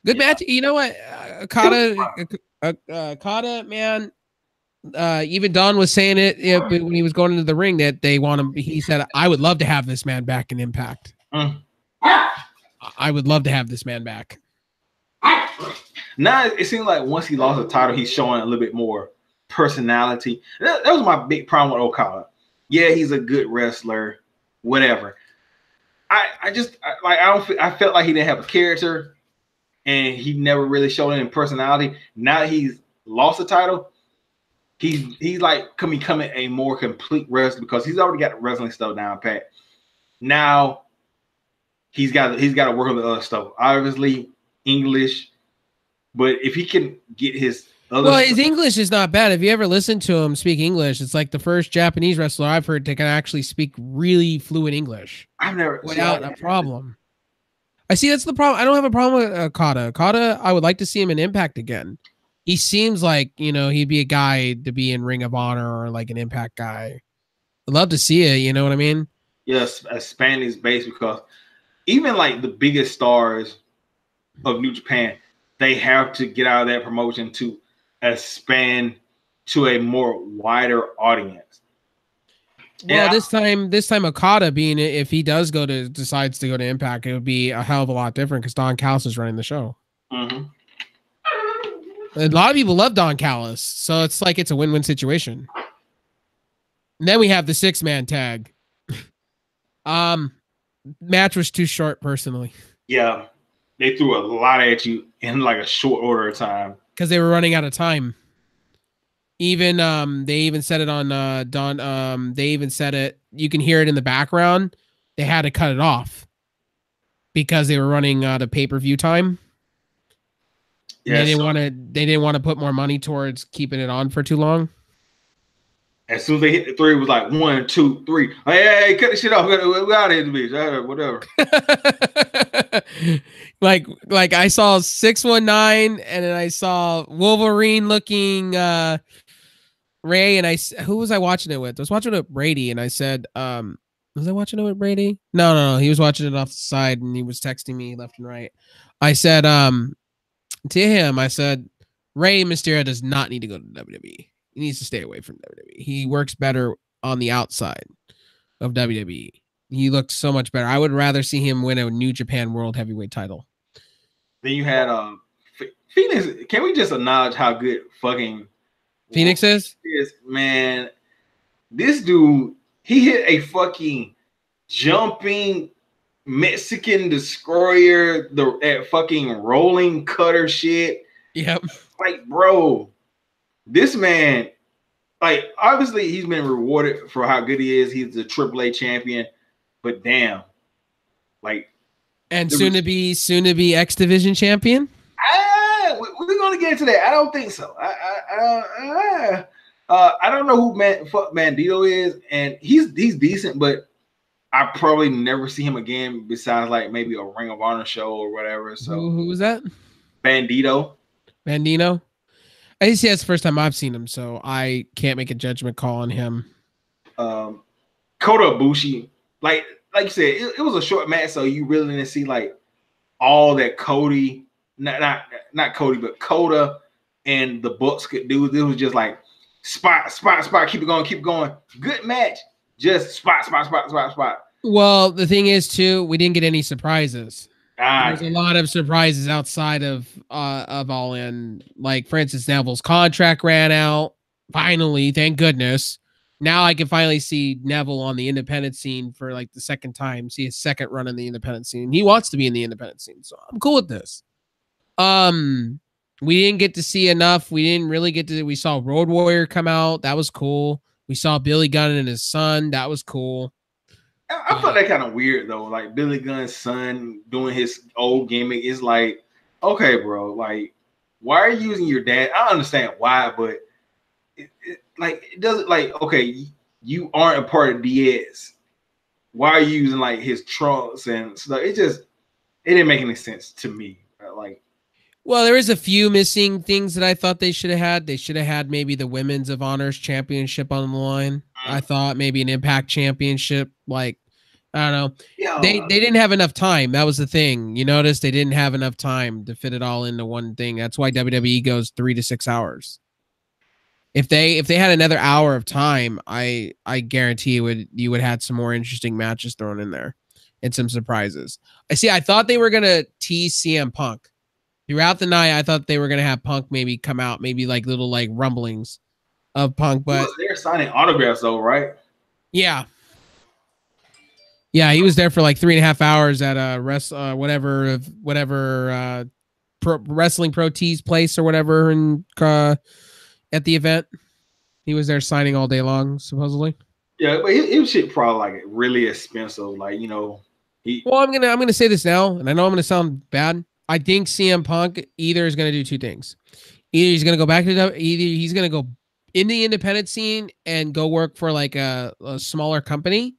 Good match. You know what? Okada, man. Even Don was saying it when he was going into the ring that they want him. He said, "I would love to have this man back in Impact. I would love to have this man back."
Now it seems like once he lost the title, he's showing a little bit more personality. That was my big problem with Okada. Yeah, he's a good wrestler, whatever. I felt like he didn't have a character. And he never really showed any personality. Now he's lost the title. He's like becoming a more complete wrestler because he's already got the wrestling stuff down pat. Now he's got to work on the other stuff. Obviously English, but if he can get his other
his English is not bad. If you ever listen to him speak English, it's like the first Japanese wrestler I've heard that can actually speak really fluent English.
I've never
without a problem. I see that's the problem. I don't have a problem with Okada. Okada, I would like to see him in Impact again. He seems like, he'd be a guy to be in Ring of Honor or like an Impact guy. I'd love to see it. You know what I mean?
Yes, expand his base because even like the biggest stars of New Japan, they have to get out of that promotion to expand to a more wider audience.
Well, this time Okada if he decides to go to Impact, it would be a hell of a lot different because Don Callis is running the show.
Mm-hmm.
A lot of people love Don Callis, so it's like it's a win-win situation. And then we have the 6-man tag. Match was too short, personally.
Yeah, they threw a lot at you in like a short order of time
because they were running out of time. Even they even said it on Don. They even said it. You can hear it in the background. They had to cut it off because they were running out of pay-per-view time. And
Yeah,
they didn't want to put more money towards keeping it on for too long.
as soon as they hit the 3, it was like 1, 2, 3. Hey, cut the shit off. We out of here, bitch. Whatever.
like I saw 619, and then I saw Wolverine looking Ray, and who was I watching it with? I was watching it with Brady, and I said, was I watching it with Brady? No. He was watching it off the side, and he was texting me left and right. I said, to him, I said, Rey Mysterio does not need to go to WWE. He needs to stay away from WWE. He works better on the outside of WWE. He looks so much better. I would rather see him win a New Japan World Heavyweight title.
Then you had Phoenix. Can we just acknowledge how good fucking
Phoenix is?
Man, this dude, he hit a fucking jumping Mexican destroyer, that fucking rolling cutter shit.
Yep.
Like, bro, this man, like, obviously he's been rewarded for how good he is. He's the AAA champion, but damn, like,
and soon to be X Division champion.
We're gonna get into that. I don't think so. I don't know who Bandito is, and he's decent, but I probably never see him again besides like maybe a Ring of Honor show or whatever. So
who was that?
Bandito.
I just see that's the first time I've seen him, so I can't make a judgment call on him.
Kota Ibushi, like you said, it was a short match, so you really didn't see like all that Cody, not Cody, but Kota and the Bucks could do. It was just like spot, keep it going. Good match, just spot.
Well, the thing is too, we didn't get any surprises. There's a lot of surprises outside of All In. Like, for instance, Neville's contract ran out. Finally, thank goodness. Now I can finally see Neville on the independent scene for like the second time, see his second run in the independent scene. He wants to be in the independent scene, so I'm cool with this. We didn't get to see enough. We didn't really get to. We saw Road Warrior come out. That was cool. We saw Billy Gunn and his son. That was cool.
I felt that kind of weird though. Like Billy Gunn's son doing his old gimmick is like, okay, bro. Like, why are you using your dad? I understand why, but it doesn't, like, okay, you aren't a part of Diaz. Why are you using like his trunks and stuff? It didn't make any sense to me. Like,
well, there is a few missing things that I thought they should have had. They should have had maybe the Women's of Honors Championship on the line. I thought maybe an Impact Championship. Like, I don't know.
Yo,
they didn't have enough time. That was the thing. You notice they didn't have enough time to fit it all into one thing. That's why WWE goes 3 to 6 hours. If they had another hour of time, I guarantee you would have some more interesting matches thrown in there and some surprises. I thought they were gonna tease CM Punk throughout the night. I thought they were gonna have Punk maybe come out, maybe like little like rumblings of Punk, but
they're signing autographs though, right?
Yeah, he was there for like 3.5 hours at a whatever Wrestling Pro Tees place or whatever, and at the event, he was there signing all day long, supposedly.
Yeah, but it shit probably like really expensive. Like, you know,
well, I'm gonna say this now, and I know I'm gonna sound bad. I think CM Punk either is gonna do two things. Either he's gonna go back to either he's gonna go in the independent scene and go work for like a smaller company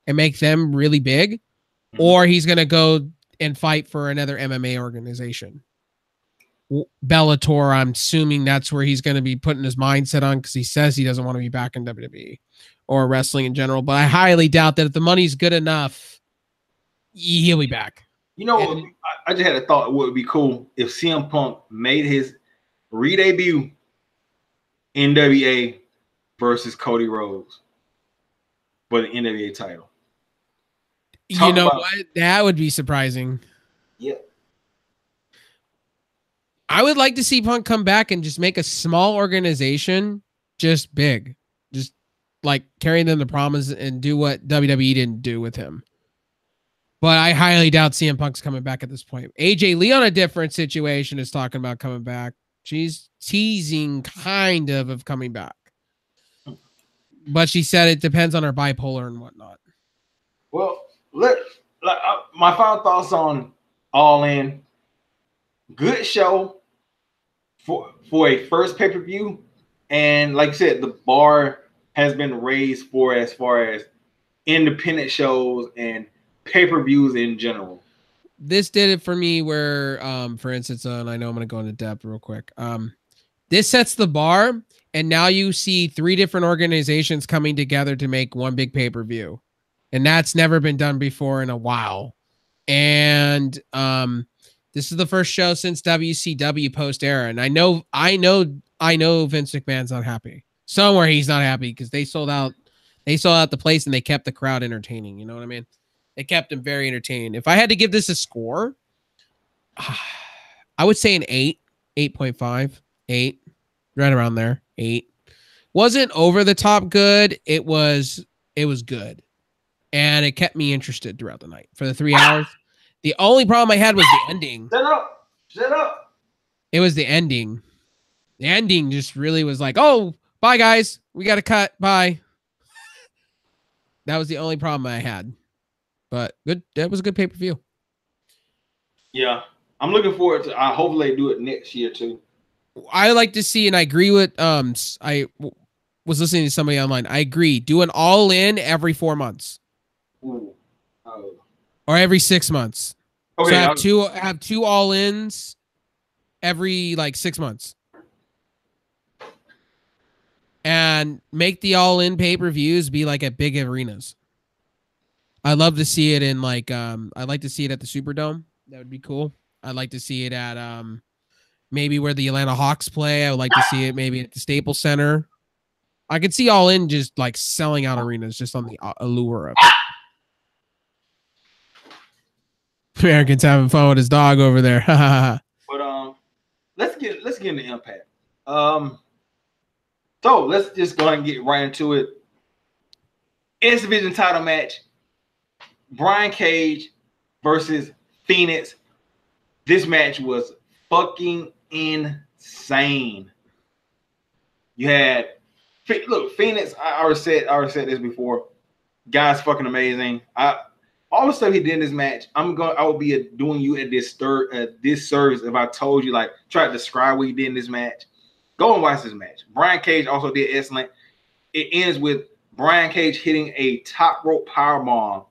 and make them really big, or he's gonna go and fight for another MMA organization. Bellator, I'm assuming that's where he's going to be putting his mindset on, because he says he doesn't want to be back in WWE or wrestling in general. But I highly doubt that if the money's good enough, he'll be back.
You know, I just had a thought. It would be cool if CM Punk made his re-debut NWA versus Cody Rhodes for the NWA title.
You know what? That would be surprising.
Yeah.
I would like to see Punk come back and just make a small organization just big. Just like carrying them the promise and do what WWE didn't do with him. But I highly doubt CM Punk's coming back at this point. AJ Lee on a different situation is talking about coming back. She's teasing kind of coming back. But she said it depends on her bipolar and whatnot.
Well, my final thoughts on All In. Good show. for a first pay-per-view, and like I said, the bar has been raised for as far as independent shows and pay-per-views in general.
This did it for me where, for instance, and I know I'm going to go into depth real quick. This sets the bar, and now you see 3 different organizations coming together to make one big pay-per-view. And that's never been done before in a while. And this is the first show since WCW post era. And I know Vince McMahon's not happy. Somewhere he's not happy because they sold out the place and they kept the crowd entertaining. You know what I mean? They kept him very entertaining. If I had to give this a score, I would say an 8, 8.5, 8, right around there. 8. Wasn't over the top good. It was good. And it kept me interested throughout the night for the 3 hours. The only problem I had was the ending.
Shut up.
It was the ending. The ending just really was like, oh, bye, guys. We got to cut. Bye. That was the only problem I had. But good. That was a good pay-per-view.
Yeah. I'm looking forward to hopefully they do it next year, too.
I like to see, and I agree with, I was listening to somebody online. I agree. Do an all-in every 4 months.
Ooh. Oh.
Or every 6 months.
Okay,
so have two all-ins every like 6 months. And make the all-in pay-per-views be like at big arenas. I'd love to see it in like I'd like to see it at the Superdome. That would be cool. I'd like to see it at maybe where the Atlanta Hawks play. I would like to see it maybe at the Staples Center. I could see all in just like selling out arenas just on the allure of it. American's having fun with his dog over there.
But let's get into Impact. So let's just go ahead and get right into it. X Division title match: Brian Cage versus Phoenix. This match was fucking insane. You had Phoenix. I already said this before. Guy's fucking amazing. All the stuff he did in this match, I would be doing you a disservice if I told you, like, try to describe what he did in this match. Go and watch this match. Brian Cage also did excellent. It ends with Brian Cage hitting a top rope powerbomb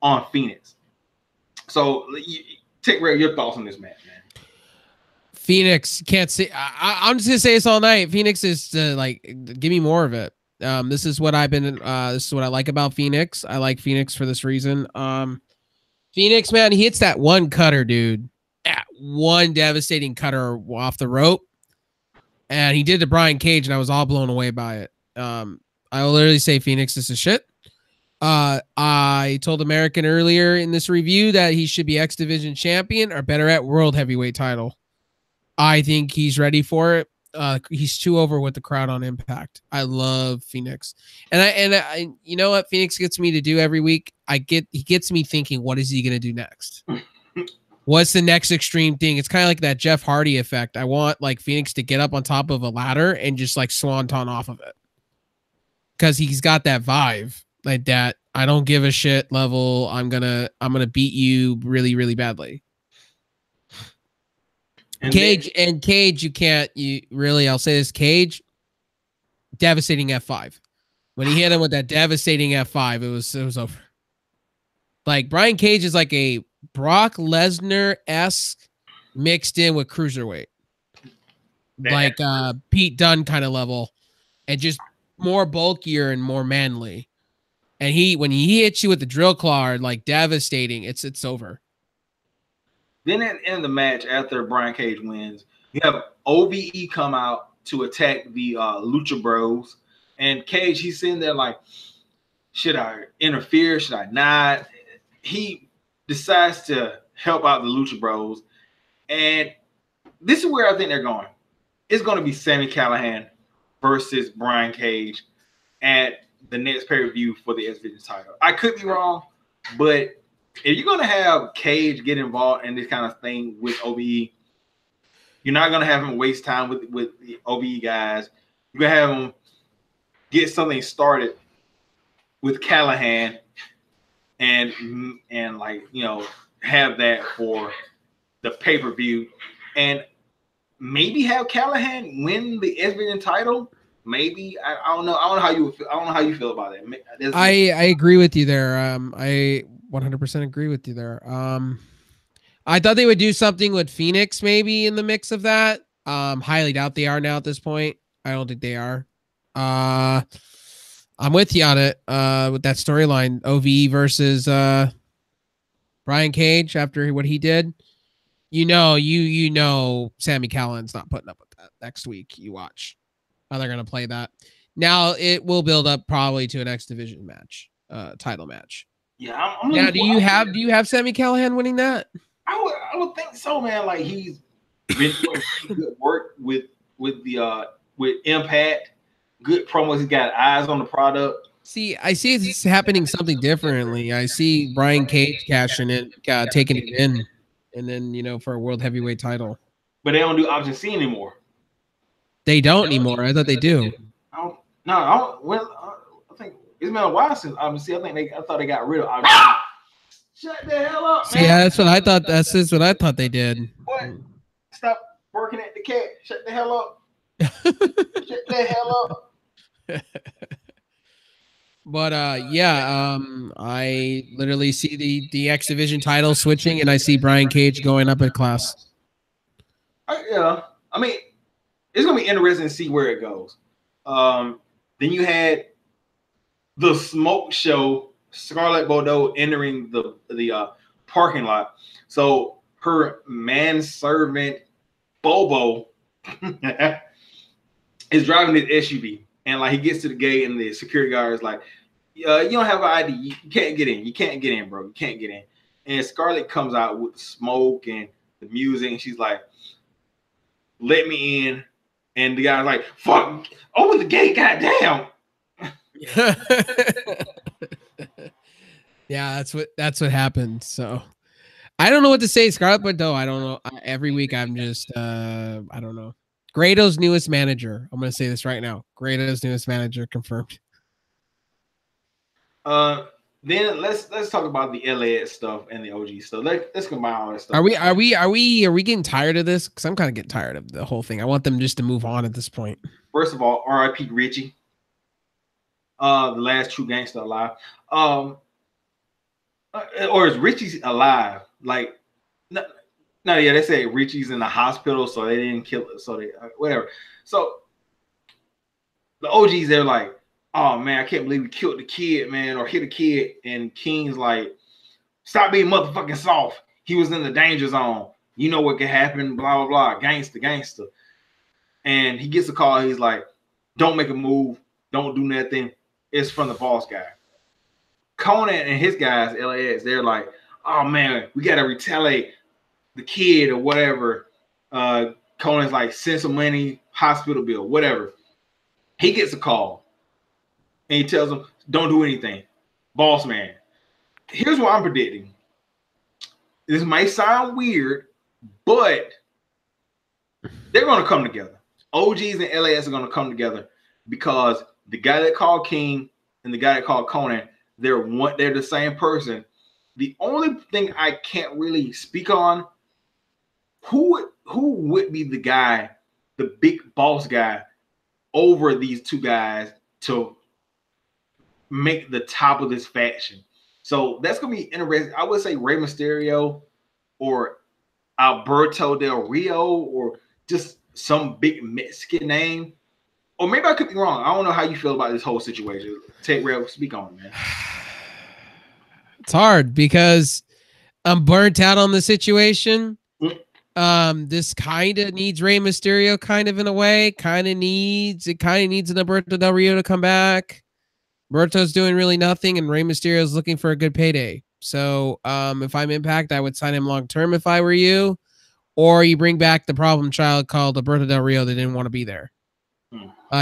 on Phoenix. So, take your thoughts on this match, man.
Phoenix can't say. I'm just gonna say this all night. Phoenix is like, give me more of it. This is what this is what I like about Phoenix. I like Phoenix for this reason. Phoenix, man, he hits that one cutter, dude. One devastating cutter off the rope. And he did to Brian Cage, and I was all blown away by it. I will literally say Phoenix is a shit. I told American earlier in this review that he should be X Division champion, or better at world heavyweight title. I think he's ready for it. He's too over with the crowd on Impact. I love Phoenix, and I you know what Phoenix gets me to do every week. He gets me thinking, what is he gonna do next? What's the next extreme thing? It's kind of like that Jeff Hardy effect. I want like Phoenix to get up on top of a ladder and just like swanton off of it, because he's got that vibe, like that I don't give a shit level. I'm gonna beat you really, really badly. And Cage, I'll say this, Cage, devastating F5. When he hit him with that devastating F5, it was over. Like, Brian Cage is like a Brock Lesnar-esque mixed in with cruiserweight. Like Pete Dunne kind of level, and just more bulkier and more manly. And when he hits you with the drill claw, like devastating, it's over.
Then at the end of the match, after Brian Cage wins, you have OVE come out to attack the Lucha Bros. And Cage, he's sitting there like, should I interfere? Should I not? He decides to help out the Lucha Bros. And this is where I think they're going. It's going to be Sami Callihan versus Brian Cage at the next pay-per-view for the X Division title. I could be wrong, but if you're going to have Cage get involved in this kind of thing with OVE, you're not going to have him waste time with the OVE guys. You're going to have him get something started with Callihan and like, you know, have that for the pay-per-view. And maybe have Callahan win the S Division title. Maybe I don't know. I don't know how you feel. I don't know how you feel about that.
I agree with you there. I 100% agree with you there. I thought they would do something with Phoenix maybe in the mix of that. Highly doubt they are now at this point. I don't think they are. I'm with you on it. With that storyline, OVE versus Brian Cage after what he did. You know, Sami Callihan's not putting up with that next week. You watch how they're gonna play that. Now it will build up probably to an X Division match, title match.
Yeah,
now do you have Sami Callihan winning that?
I would think so, man. Like he's been doing good work with Impact, good promos. He's got eyes on the product.
See, I see it's happening something differently. I see Brian Cage cashing it, taking it in, and then for a world heavyweight title.
But they don't do option C anymore.
They don't anymore. I thought they do.
I think it's been a while since option C. I thought they got rid of option C. Shut the hell up,
man. See, that's what I thought. That's just what I thought they did.
What? Stop working at the cat. Shut the hell up. Shut the hell up.
But I literally see the X Division title switching, and I see Brian Cage going up in class.
Yeah, I mean, it's gonna be interesting to see where it goes. Then you had the smoke show. Scarlett Bordeaux entering the parking lot. So her manservant Bobo is driving this SUV, and like he gets to the gate, and the security guard is like, "You don't have an ID. You can't get in. You can't get in, bro. You can't get in." And Scarlett comes out with the smoke and the music, and she's like, "Let me in." And the guy's like, "Fuck, open the gate, goddamn."
Yeah, that's what happened. So I don't know what to say, Scarlett Bordeaux. I don't know. Every week I'm just I don't know. Grado's newest manager. I'm gonna say this right now. Grado's newest manager confirmed.
Then let's talk about the LAX stuff and the OG stuff. Let's combine all that stuff.
Are we getting tired of this? Because I'm kind of getting tired of the whole thing. I want them just to move on at this point.
First of all, R.I.P. Richie. The last true gangster alive. Or is Richie alive? Like, no, yeah, they say Richie's in the hospital, so they didn't kill it. So they whatever. So the OGs, they're like, "Oh man, I can't believe we killed the kid, man, or hit a kid." And King's like, "Stop being motherfucking soft. He was in the danger zone. You know what could happen, blah, blah, blah. Gangster. And he gets a call. He's like, "Don't make a move. Don't do nothing. It's from the boss guy." Conan and his guys, LAX, they're like, "Oh man, we got to retaliate the kid or whatever." Conan's like, "Send some money, hospital bill, whatever." He gets a call and he tells him, "Don't do anything. Boss man." Here's what I'm predicting. This might sound weird, but they're going to come together. OGs and LAX are going to come together because the guy that called King and the guy that called Conan, they're the same person. The only thing I can't really speak on, who would be the guy, the big boss guy over these two guys to make the top of this faction. So that's gonna be interesting. I would say Rey Mysterio or Alberto Del Rio or just some big Mexican name. Or maybe I could be wrong. I don't know how you feel about this whole situation. Take Real, speak on it, man.
It's hard because I'm burnt out on the situation. This kind of needs Rey Mysterio, kind of in a way. Kind of needs an Alberto Del Rio to come back. Berto's doing really nothing, and Rey Mysterio is looking for a good payday. So, if I'm Impact, I would sign him long term if I were you. Or you bring back the problem child called Alberto Del Rio that didn't want to be there.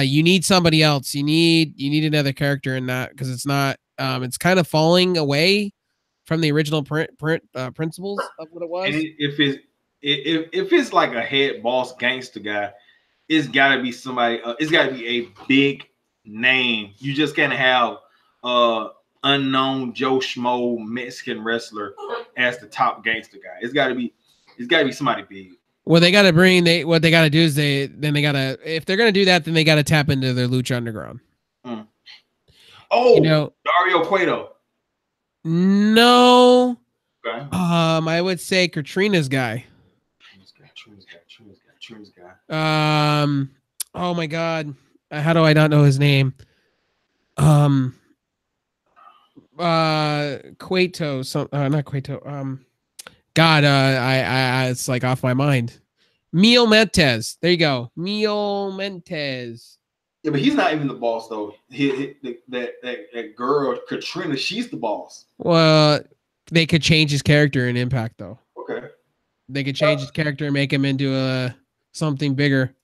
You need somebody else. You need another character in that because it's not. It's kind of falling away from the original principles of what it was.
And if it's like a head boss gangster guy, it's got to be somebody. It's got to be a big name. You just can't have unknown Joe Schmo Mexican wrestler as the top gangster guy. It's got to be somebody big.
What they gotta what they gotta do is if they're gonna do that, then they gotta tap into their Lucha Underground.
Mm. Oh, Dario Cueto.
No.
Okay.
I would say Katrina's guy.
Trina's guy.
Oh my God. How do I not know his name? Cueto. Not Cueto. God. I. It's like off my mind. Mil Mentes. There you go. Mil Mentes.
Yeah, but he's not even the boss though. That girl Katrina, she's the boss.
Well, they could change his character in Impact though.
Okay.
They could change his character and make him into something bigger.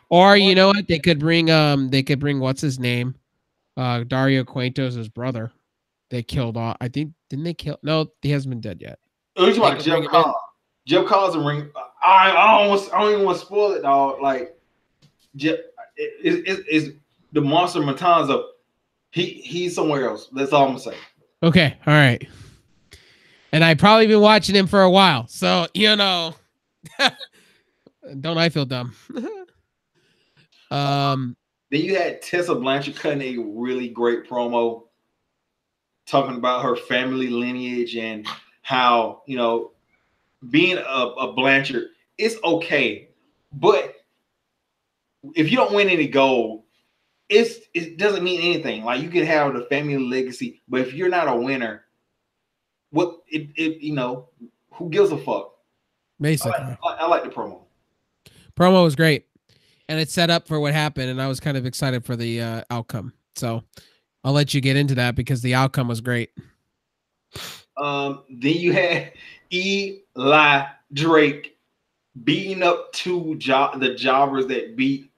Or you know what? They could bring what's his name? Dario Cueto's brother. They killed off. I think didn't they kill? No, he hasn't been dead yet.
Oh, you're talking about Jeff Cobb. Jeff Cobb's a ring. I don't even want to spoil it, dog. Like Jeff is the Monster Matanza. He's somewhere else. That's all I'm gonna say.
Okay, all right. And I've probably been watching him for a while, so you know. Don't I feel dumb?
Then you had Tessa Blanchard cutting a really great promo, talking about her family lineage and how being a Blanchard is okay, but if you don't win any gold, it doesn't mean anything. Like you can have the family legacy, but if you're not a winner, who gives a fuck?
Basically,
I like the promo.
Promo was great, and it set up for what happened, and I was kind of excited for the outcome. So I'll let you get into that because the outcome was great.
Then you had Eli Drake beating up the jobbers that beat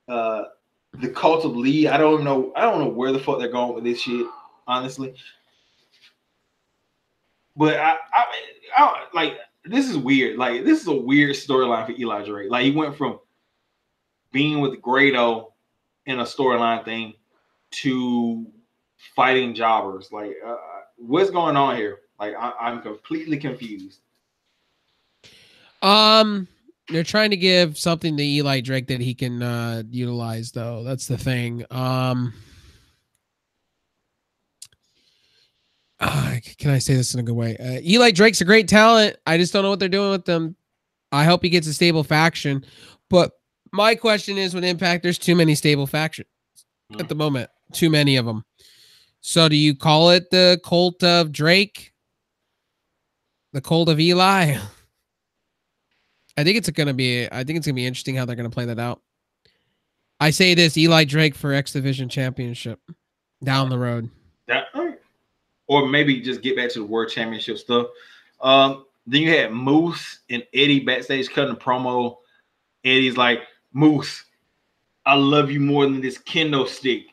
the Cult of Lee. I don't know where the fuck they're going with this shit, honestly. But I like this is weird. Like this is a weird storyline for Eli Drake. Like he went from being with Grado in a storyline thing to fighting jobbers. Like what's going on here? Like I'm completely confused.
They're trying to give something to Eli Drake that he can utilize, though. That's the thing. Can I say this in a good way? Eli Drake's a great talent. I just don't know what they're doing with them. I hope he gets a stable faction. But my question is, with Impact, there's too many stable factions at the moment. Too many of them. So do you call it the Cult of Drake? The Cult of Eli? I think it's gonna be interesting how they're gonna play that out. I say this: Eli Drake for X Division Championship down the road.
Or maybe just get back to the World Championship stuff. Then you had Moose and Eddie backstage cutting a promo. Eddie's like, Moose, I love you more than this kendo stick.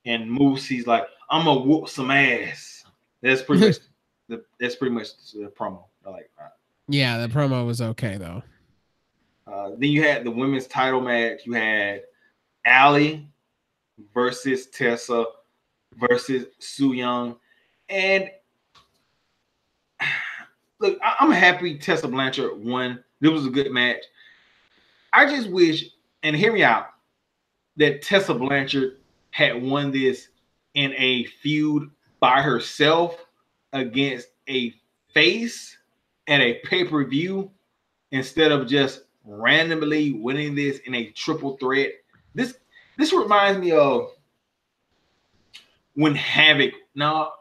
And Moose, he's like, I'm gonna whoop some ass. That's pretty much the promo. Like,
yeah, the promo was okay though.
Then you had the women's title match. You had Allie versus Tessa versus Su Yung. And look, I'm happy Tessa Blanchard won. It was a good match. I just wish, and hear me out, that Tessa Blanchard had won this in a feud by herself against a face at a pay-per-view instead of just randomly winning this in a triple threat. This reminds me of when Havoc, what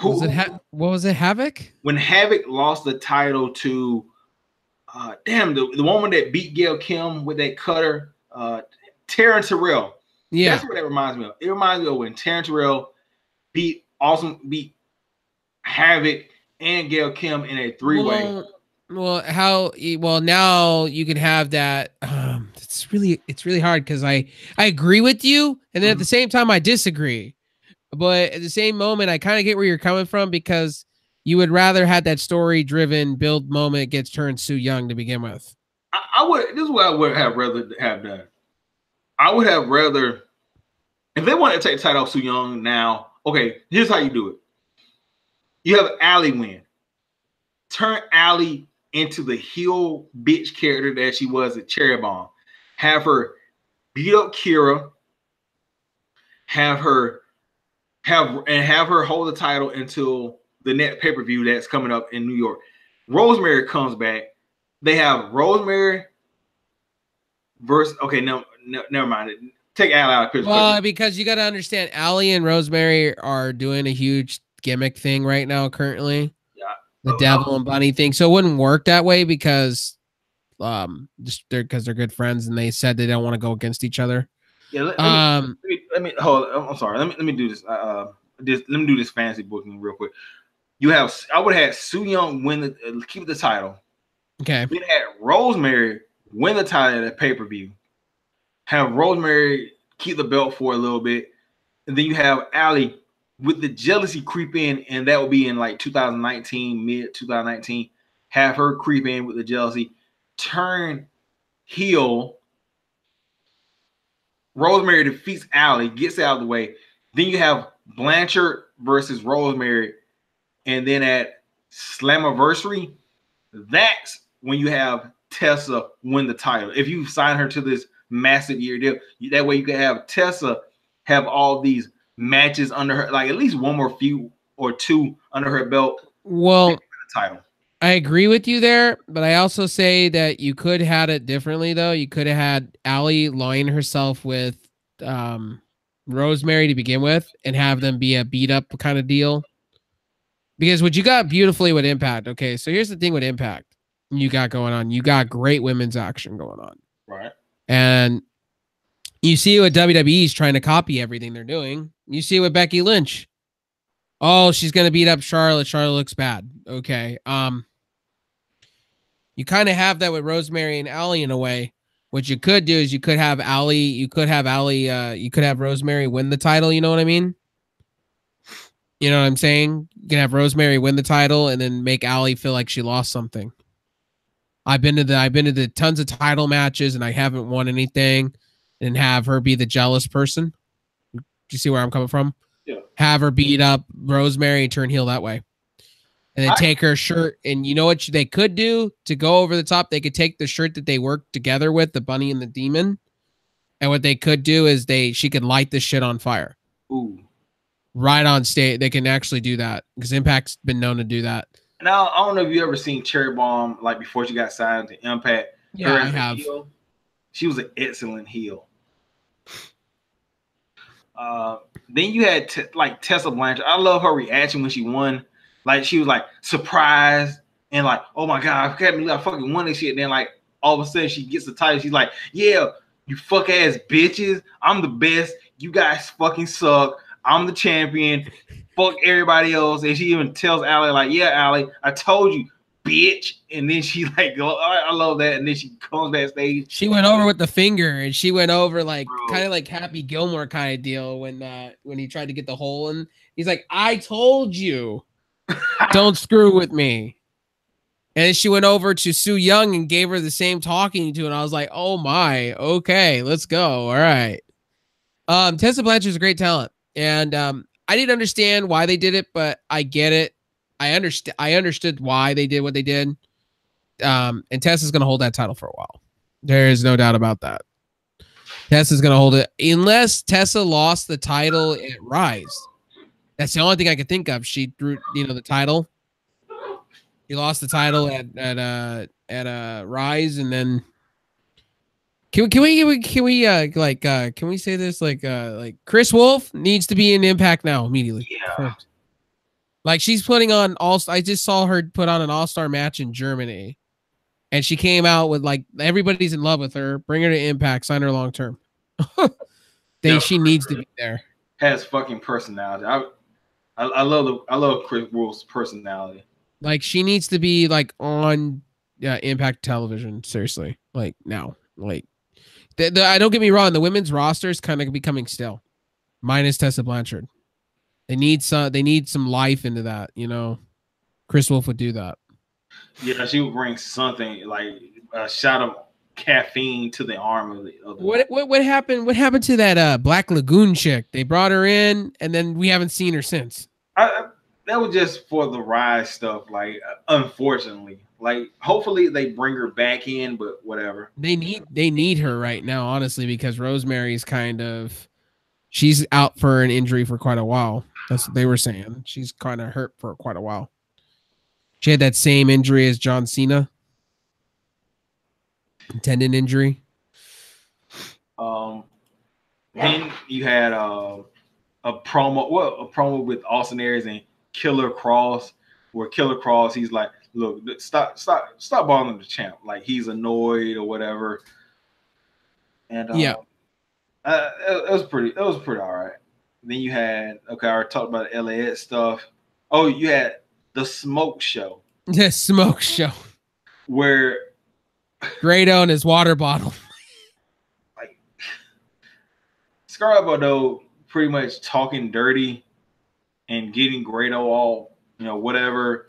was it, Havoc?
When Havoc lost the title to the woman that beat Gail Kim with that cutter, Taryn Terrell.
Yeah,
that's what that reminds me of. It reminds me of when Taryn Terrell beat Havoc and Gail Kim in a three-way.
Well, now you can have that. It's really hard because I agree with you, and then at the same time I disagree. But at the same moment, I kind of get where you're coming from because you would rather have that story-driven build moment gets turned Su Yung to begin with.
I would. This is what I would have rather have done. I would have rather, if they want to take the title off Su Yung now. Okay, here's how you do it. You have Allie win. Turn Allie into the heel bitch character that she was at Cherry Bomb. Have her beat up Kira. Have her hold the title until the next pay-per-view that's coming up in New York. Rosemary comes back. They have Rosemary versus no, never mind. Take Allie out of picture.
Well, because you got to understand, Allie and Rosemary are doing a huge gimmick thing right now currently.
Yeah.
The devil and bunny thing. So it wouldn't work that way because just they're good friends and they said they don't want to go against each other.
Yeah, let me hold. I'm sorry. Let me do this. Let me do this fantasy booking real quick. I would have had Su Yung win keep the title.
Okay.
Then had Rosemary win the title at a pay-per-view. Have Rosemary keep the belt for a little bit, and then you have Allie with the jealousy creep in, and that will be in like 2019, mid 2019. Have her creep in with the jealousy, turn heel. Rosemary defeats Allie, gets out of the way. Then you have Blanchard versus Rosemary, and then at Slammiversary, that's when you have Tessa win the title. If you sign her to this massive year deal, that way you can have Tessa have all these matches under her, like at least one more few or two under her belt.
Well,
the title.
I agree with you there, but I also say that you could have had it differently though. You could have had Allie line herself with Rosemary to begin with and have them be a beat up kind of deal. Because what you got beautifully with Impact, okay, so here's the thing with Impact you got going on. You got great women's action going on.
Right.
And you see what WWE's trying to copy everything they're doing. You see what Becky Lynch. Oh, she's going to beat up Charlotte. Charlotte looks bad. Okay. You kind of have that with Rosemary and Allie in a way. What you could do is you could have Rosemary win the title. You know what I mean? You know what I'm saying? You can have Rosemary win the title and then make Allie feel like she lost something. I've been to the tons of title matches and I haven't won anything, and have her be the jealous person. Do you see where I'm coming from?
Yeah.
Have her beat up Rosemary and turn heel that way. And then take her shirt, and you know what they could do to go over the top? They could take the shirt that they worked together with, the bunny and the demon, and what they could do is she could light this shit on fire.
Ooh.
Right on stage. They can actually do that because Impact's been known to do that.
Now, I don't know if you ever seen Cherry Bomb, like before she got signed to Impact.
Yeah, I have.
Heel, she was an excellent heel. Then you had Tessa Blanchard. I love her reaction when she won. Like she was like surprised and like, oh my god, I can't believe I fucking won this shit. And then like all of a sudden she gets the title. She's like, yeah, you fuck ass bitches. I'm the best. You guys fucking suck. I'm the champion. Fuck everybody else. And she even tells Allie like, yeah, Allie, I told you, bitch. And then she like, oh, I love that. And then she comes backstage.
She went over with the finger, and she went over like kind of like Happy Gilmore kind of deal when he tried to get the hole in. He's like, I told you. Don't screw with me. And then she went over to Su Yung and gave her the same talking to, and I was like, oh my, okay, let's go. All right. Tessa Blanchard's a great talent. And I didn't understand why they did it, but I get it. I understood why they did what they did. And Tessa's gonna hold that title for a while. There is no doubt about that. Tessa's gonna hold it unless Tessa lost the title at Rise. That's the only thing I could think of. She drew, the title. He lost the title at Rise, and then can we say this like Chris Wolf needs to be in Impact now immediately.
Yeah.
Like she's putting on I just saw her put on an all-star match in Germany, and she came out with like everybody's in love with her. Bring her to Impact, sign her long term. She needs to be there.
Has fucking personality. I love Chris Wolf's personality.
Like she needs to be like on Impact television. Seriously, like now. Like I don't get me wrong, the women's roster is kind of becoming stale, minus Tessa Blanchard. They need some life into that. Chris Wolf would do that.
Yeah, she would bring something like a shot of caffeine to the arm of the
what happened to that Black Lagoon chick? They brought her in and then we haven't seen her since.
that was just for the Rise stuff. Like, unfortunately, like hopefully they bring her back in, but whatever.
They need her right now, honestly, because Rosemary's she's out for an injury for quite a while. That's what they were saying. She's kind of hurt for quite a while. She had that same injury as John Cena, tendon injury.
Then you had a promo with Austin Aries and Killer Cross, where Killer Cross, he's like, look, stop bothering the champ. Like, he's annoyed or whatever. And
yeah,
it was pretty all right. Then you had, okay, I already talked about the LAX stuff. Oh, you had the Smoke Show.
The Smoke Show.
Where
Grado and his water bottle.
Like, Scarlett Bordeaux pretty much talking dirty and getting Grado all, whatever,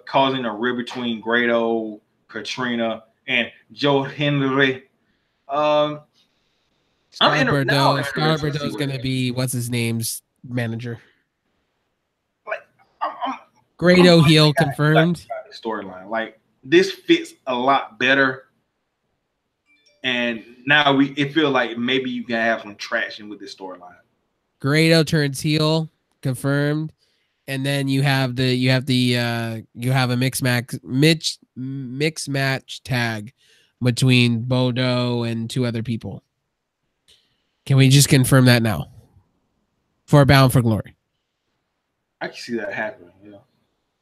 causing a rib between Grado, Katrina, and Joe Henry.
Scarlett Bordeaux is going to be, what's his name's manager?
Like,
Grado heel confirmed.
Storyline. Like, this fits a lot better. And now it feels like maybe you can have some traction with this storyline.
Grado turns heel, confirmed. And then you have a mixed match tag between Bordeaux and two other people. Can we just confirm that now? For Bound for Glory.
I can see that happening, yeah.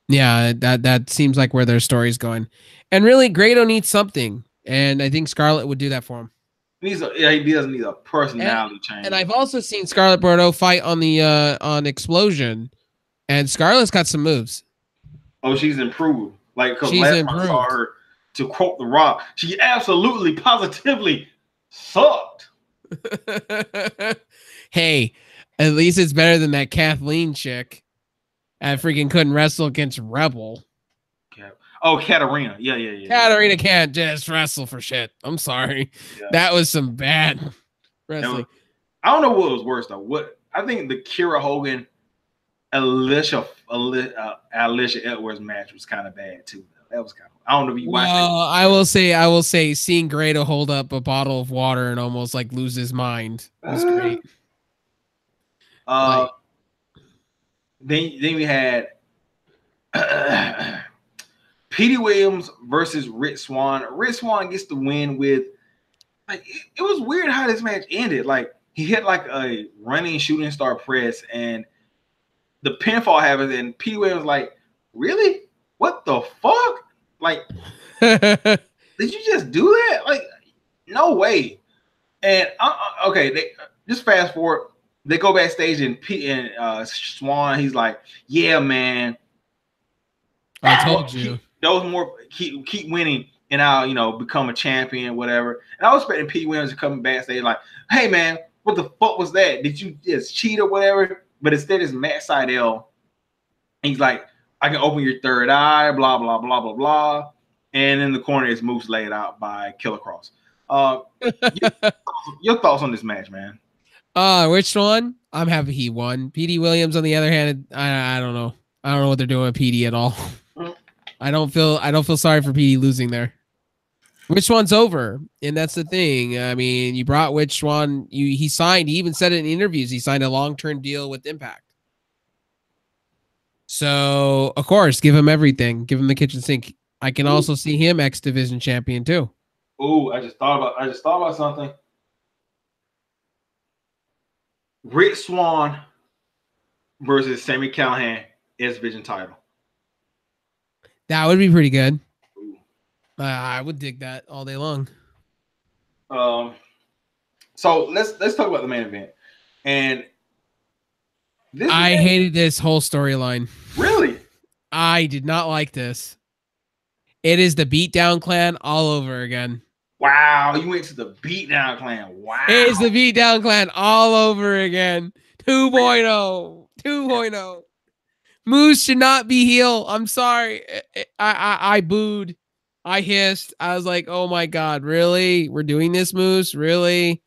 Yeah, that seems like where their story's going. And really, Grado needs something. And I think Scarlett would do that for him.
He does need a personality change.
And I've also seen Scarlett Bordeaux fight on the on Explosion. And Scarlett's got some moves.
Oh, she's improved. Like, because last time I saw her, to quote The Rock, she absolutely, positively sucked.
Hey, at least it's better than that Kathleen chick. I freaking couldn't wrestle against Rebel.
Oh, Katarina. Yeah.
Katarina can't just wrestle for shit. I'm sorry. Yeah. That was some bad wrestling.
I don't know what was worse, though. I think the Kiera Hogan Alicia Edwards match was kind of bad too. That was kind of, I don't know if you watched it.
I will say seeing Grado hold up a bottle of water and almost like lose his mind was great.
Then we had Petey Williams versus Rich Swann. Rich Swann gets the win with, like, it was weird how this match ended. Like, he hit like a running shooting star press and the pinfall happens, and Petey Williams like, really? What the fuck? Like, did you just do that? Like, no way. And okay, they just fast forward. They go backstage and Swann, he's like, yeah, man.
I told you.
Those more keep winning, and I'll become a champion, whatever. And I was expecting Petey Williams to come backstage like, hey man, what the fuck was that? Did you just cheat or whatever? But instead, it's Matt Sydal. He's like, I can open your third eye, blah, blah, blah, blah, blah. And in the corner is Moose laid out by Killer Cross. Your thoughts on this match, man?
Which one? I'm happy he won. Petey Williams, on the other hand, I don't know. I don't know what they're doing with Petey at all. I don't feel sorry for Petey losing there. Which one's over? And that's the thing. I mean, you brought Which one? He signed. He even said it in interviews. He signed a long-term deal with Impact. So, of course, give him everything. Give him the kitchen sink. I can also see him X Division champion too.
Ooh, I just thought about something. Rich Swann versus Sami Callihan X Division title.
That would be pretty good. I would dig that all day long.
So let's talk about the main event. And
I hated this whole storyline.
Really?
I did not like this. It is the Beatdown Clan all over again.
Wow, you went to the Beatdown Clan. Wow.
It is the Beatdown Clan all over again. 2.0. 2.0. Moose should not be heel. I'm sorry. I booed. I hissed. I was like, oh my God, really? We're doing this, Moose? Really?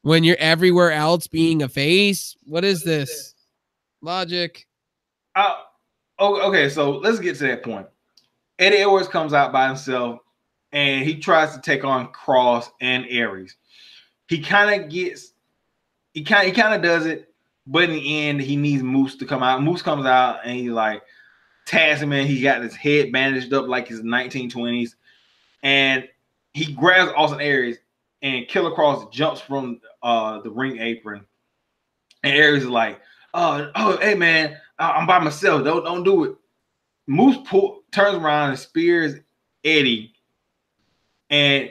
When you're everywhere else being a face? What is this? Logic.
Oh, okay. So let's get to that point. Eddie Edwards comes out by himself, and he tries to take on Cross and Aries. He kind of does it, but in the end, he needs Moose to come out. Moose comes out, and he like tags him in. He got his head bandaged up like his 1920s, and he grabs Austin Aries, and Killer Cross jumps from the ring apron, and Aries is like, "Oh, hey man, I'm by myself. Don't do it." Moose turns around and spears Eddie, and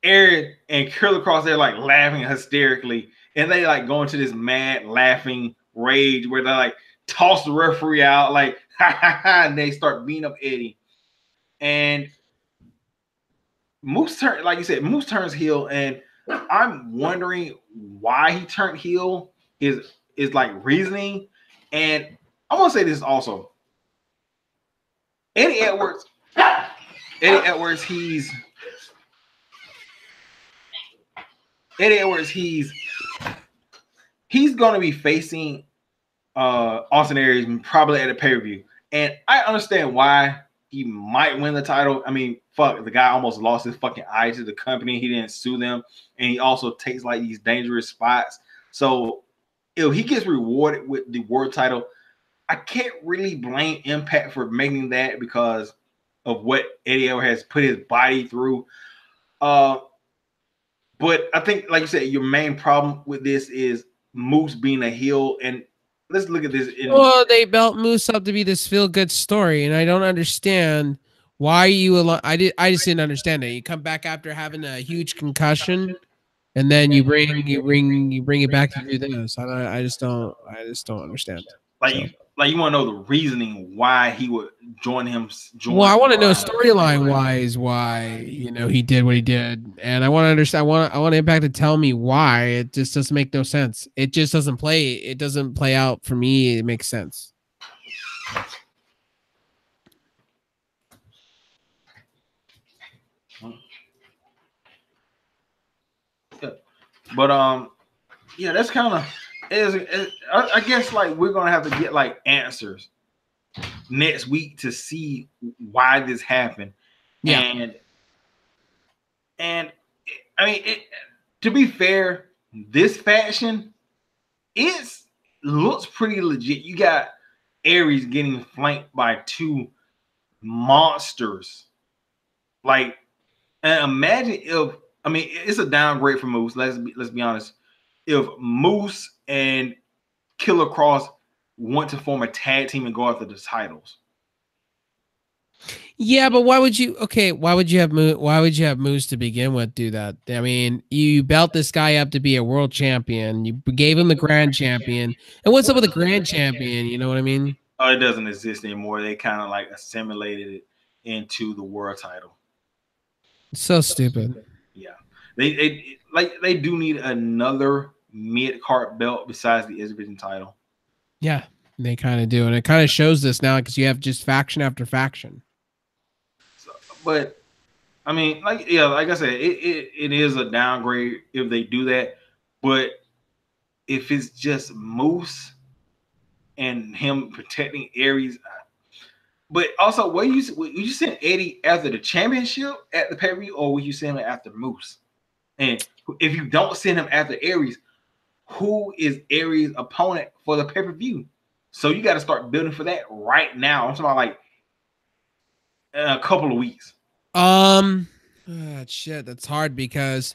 Aaron and Killer Cross, they're like laughing hysterically, and they like go into this mad laughing rage where they like toss the referee out, like ha ha ha, and they start beating up Eddie. And Moose like you said, Moose turns heel, and I'm wondering why he turned heel. Is like reasoning, and I want to say this also. Eddie Edwards, he's going to be facing Austin Aries probably at a pay-per-view. And I understand why he might win the title. I mean, fuck, the guy almost lost his fucking eye to the company. He didn't sue them. And he also takes like these dangerous spots. So if he gets rewarded with the world title, I can't really blame Impact for making that because of what Eddie Edwards has put his body through. But I think, like you said, your main problem with this is Moose being a heel. And let's look at this.
Well, they built Moose up to be this feel-good story, and I don't understand why I just didn't understand it. You come back after having a huge concussion, and then you bring it back to do this. I just don't understand.
Like you want to know the reasoning why he would join him.
Well, I want to know storyline wise why he did what he did, and I want to understand. I want Impact to tell me why. It just doesn't make no sense. It just doesn't play. It doesn't play out for me. It makes sense.
But yeah, that's kind of I guess like we're gonna have to get like answers next week to see why this happened. Yeah. And I mean, to be fair, this faction looks pretty legit. You got Aries getting flanked by two monsters. Like, and imagine if it's a downgrade for Moose. Let's be honest. If Moose and Killer Cross want to form a tag team and go after the titles.
Yeah, but why would you have Moose to begin with do that? I mean, you built this guy up to be a world champion. You gave him the grand champion. And what's up with the grand champion? You know what I mean?
Oh, it doesn't exist anymore. They kind of like assimilated it into the world title.
It's so stupid.
Yeah. They do need another mid-card belt besides the X-Division title.
Yeah, they kind of do. And it kind of shows this now because you have just faction after faction.
So, but, I mean, like I said, it is a downgrade if they do that. But if it's just Moose and him protecting Aries, but also, will you send Eddie after the championship at the pay-per-view, or will you send him after Moose? And if you don't send him after Aries, who is Aries' opponent for the pay-per-view? So you got to start building for that right now. I'm talking about like a couple of weeks.
Shit, that's hard because,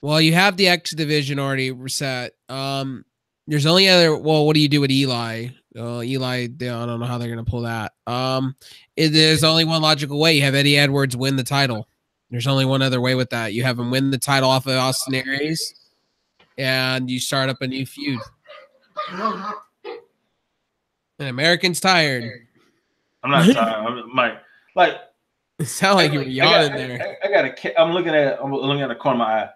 well, you have the X division already reset. There's only other. Well, what do you do with Eli? Eli, I don't know how they're gonna pull that. There's only one logical way. You have Eddie Edwards win the title. There's only one other way with that. You have him win the title off of Austin Aries, and you start up a new feud. And American's tired.
I'm not tired. Like.
It sounded like you were yawning there.
I got a cat. I'm looking at the corner of my eye.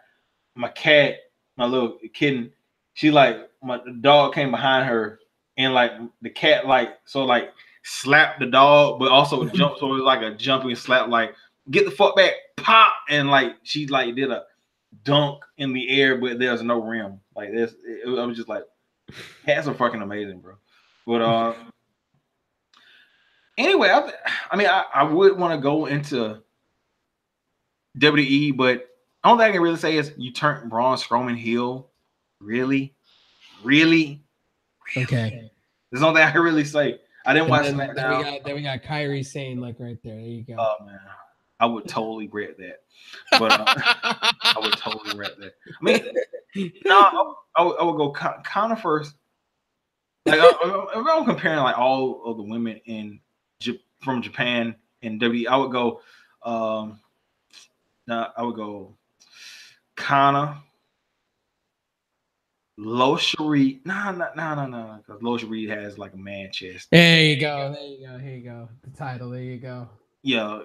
My cat, my little kitten. She like the dog came behind her, and like the cat like slapped the dog, but also jumped. So it was like a jumping slap. Like get the fuck back, pop, and like she like did a dunk in the air, but there's no rim. Like this, I was just like, cats are fucking amazing, bro. But Anyway, I mean, I would want to go into WWE, but the only thing I can really say is you turned Braun Strowman heel. Really? Really?
Okay.
There's nothing I can really say. I didn't
And
watch
then
SmackDown.
we got Kyrie saying like right there. There you go.
Oh man, I would totally regret that. But I would totally regret that. I mean, no, I would go Connor first. Like if I'm comparing like all of the women in from Japan and WWE, I would go. I would go Kana, Lo Cherie. No, because Lo Cherie has like a man chest.
There you go. There you go. Here you go. The title. There you go.
Yeah,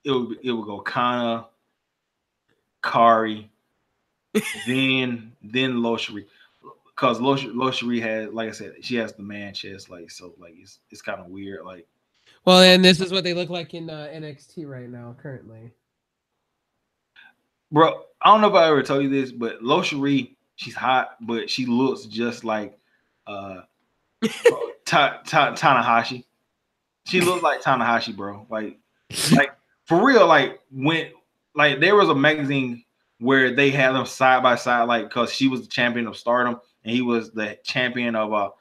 it would go Kana, Kari, then Lo Cherie. Because Lo Cherie has, like I said, she has the man chest, like so, like it's kind of weird, like.
Well, and this is what they look like in NXT right now, currently.
Bro, I don't know if I ever told you this, but Lo Cherie, she's hot, but she looks just like Tanahashi. She looks like Tanahashi, bro. Like for real. Like when like there was a magazine where they had them side by side, like because she was the champion of Stardom and he was the champion of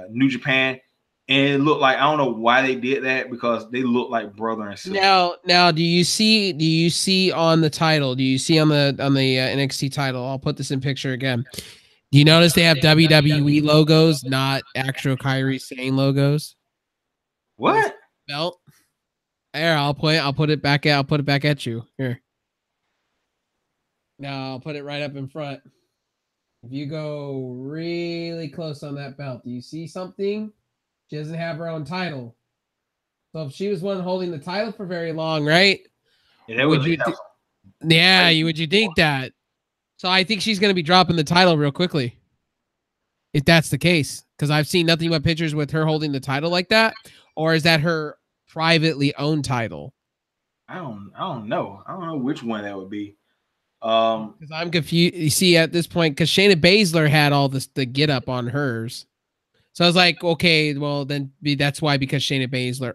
New Japan. And it looked like I don't know why they did that because they look like brother and sister.
Now, do you see on the title? Do you see on the NXT title? I'll put this in picture again. Do you notice they have WWE logos, not actual Kyrie Sane logos?
What?
Belt. There, I'll put it back at you. Here. Now I'll put it right up in front. If you go really close on that belt, do you see something? She doesn't have her own title. So if she was one holding the title for very long, right?
Yeah,
would you think that? So I think she's going to be dropping the title real quickly. If that's the case, because I've seen nothing but pictures with her holding the title like that, or is that her privately owned title?
I don't know. I don't know which one that would be.
Because I'm confused. You see, at this point, because Shayna Baszler had all this the get up on hers, so I was like, okay, well then that's why, because Shayna Baszler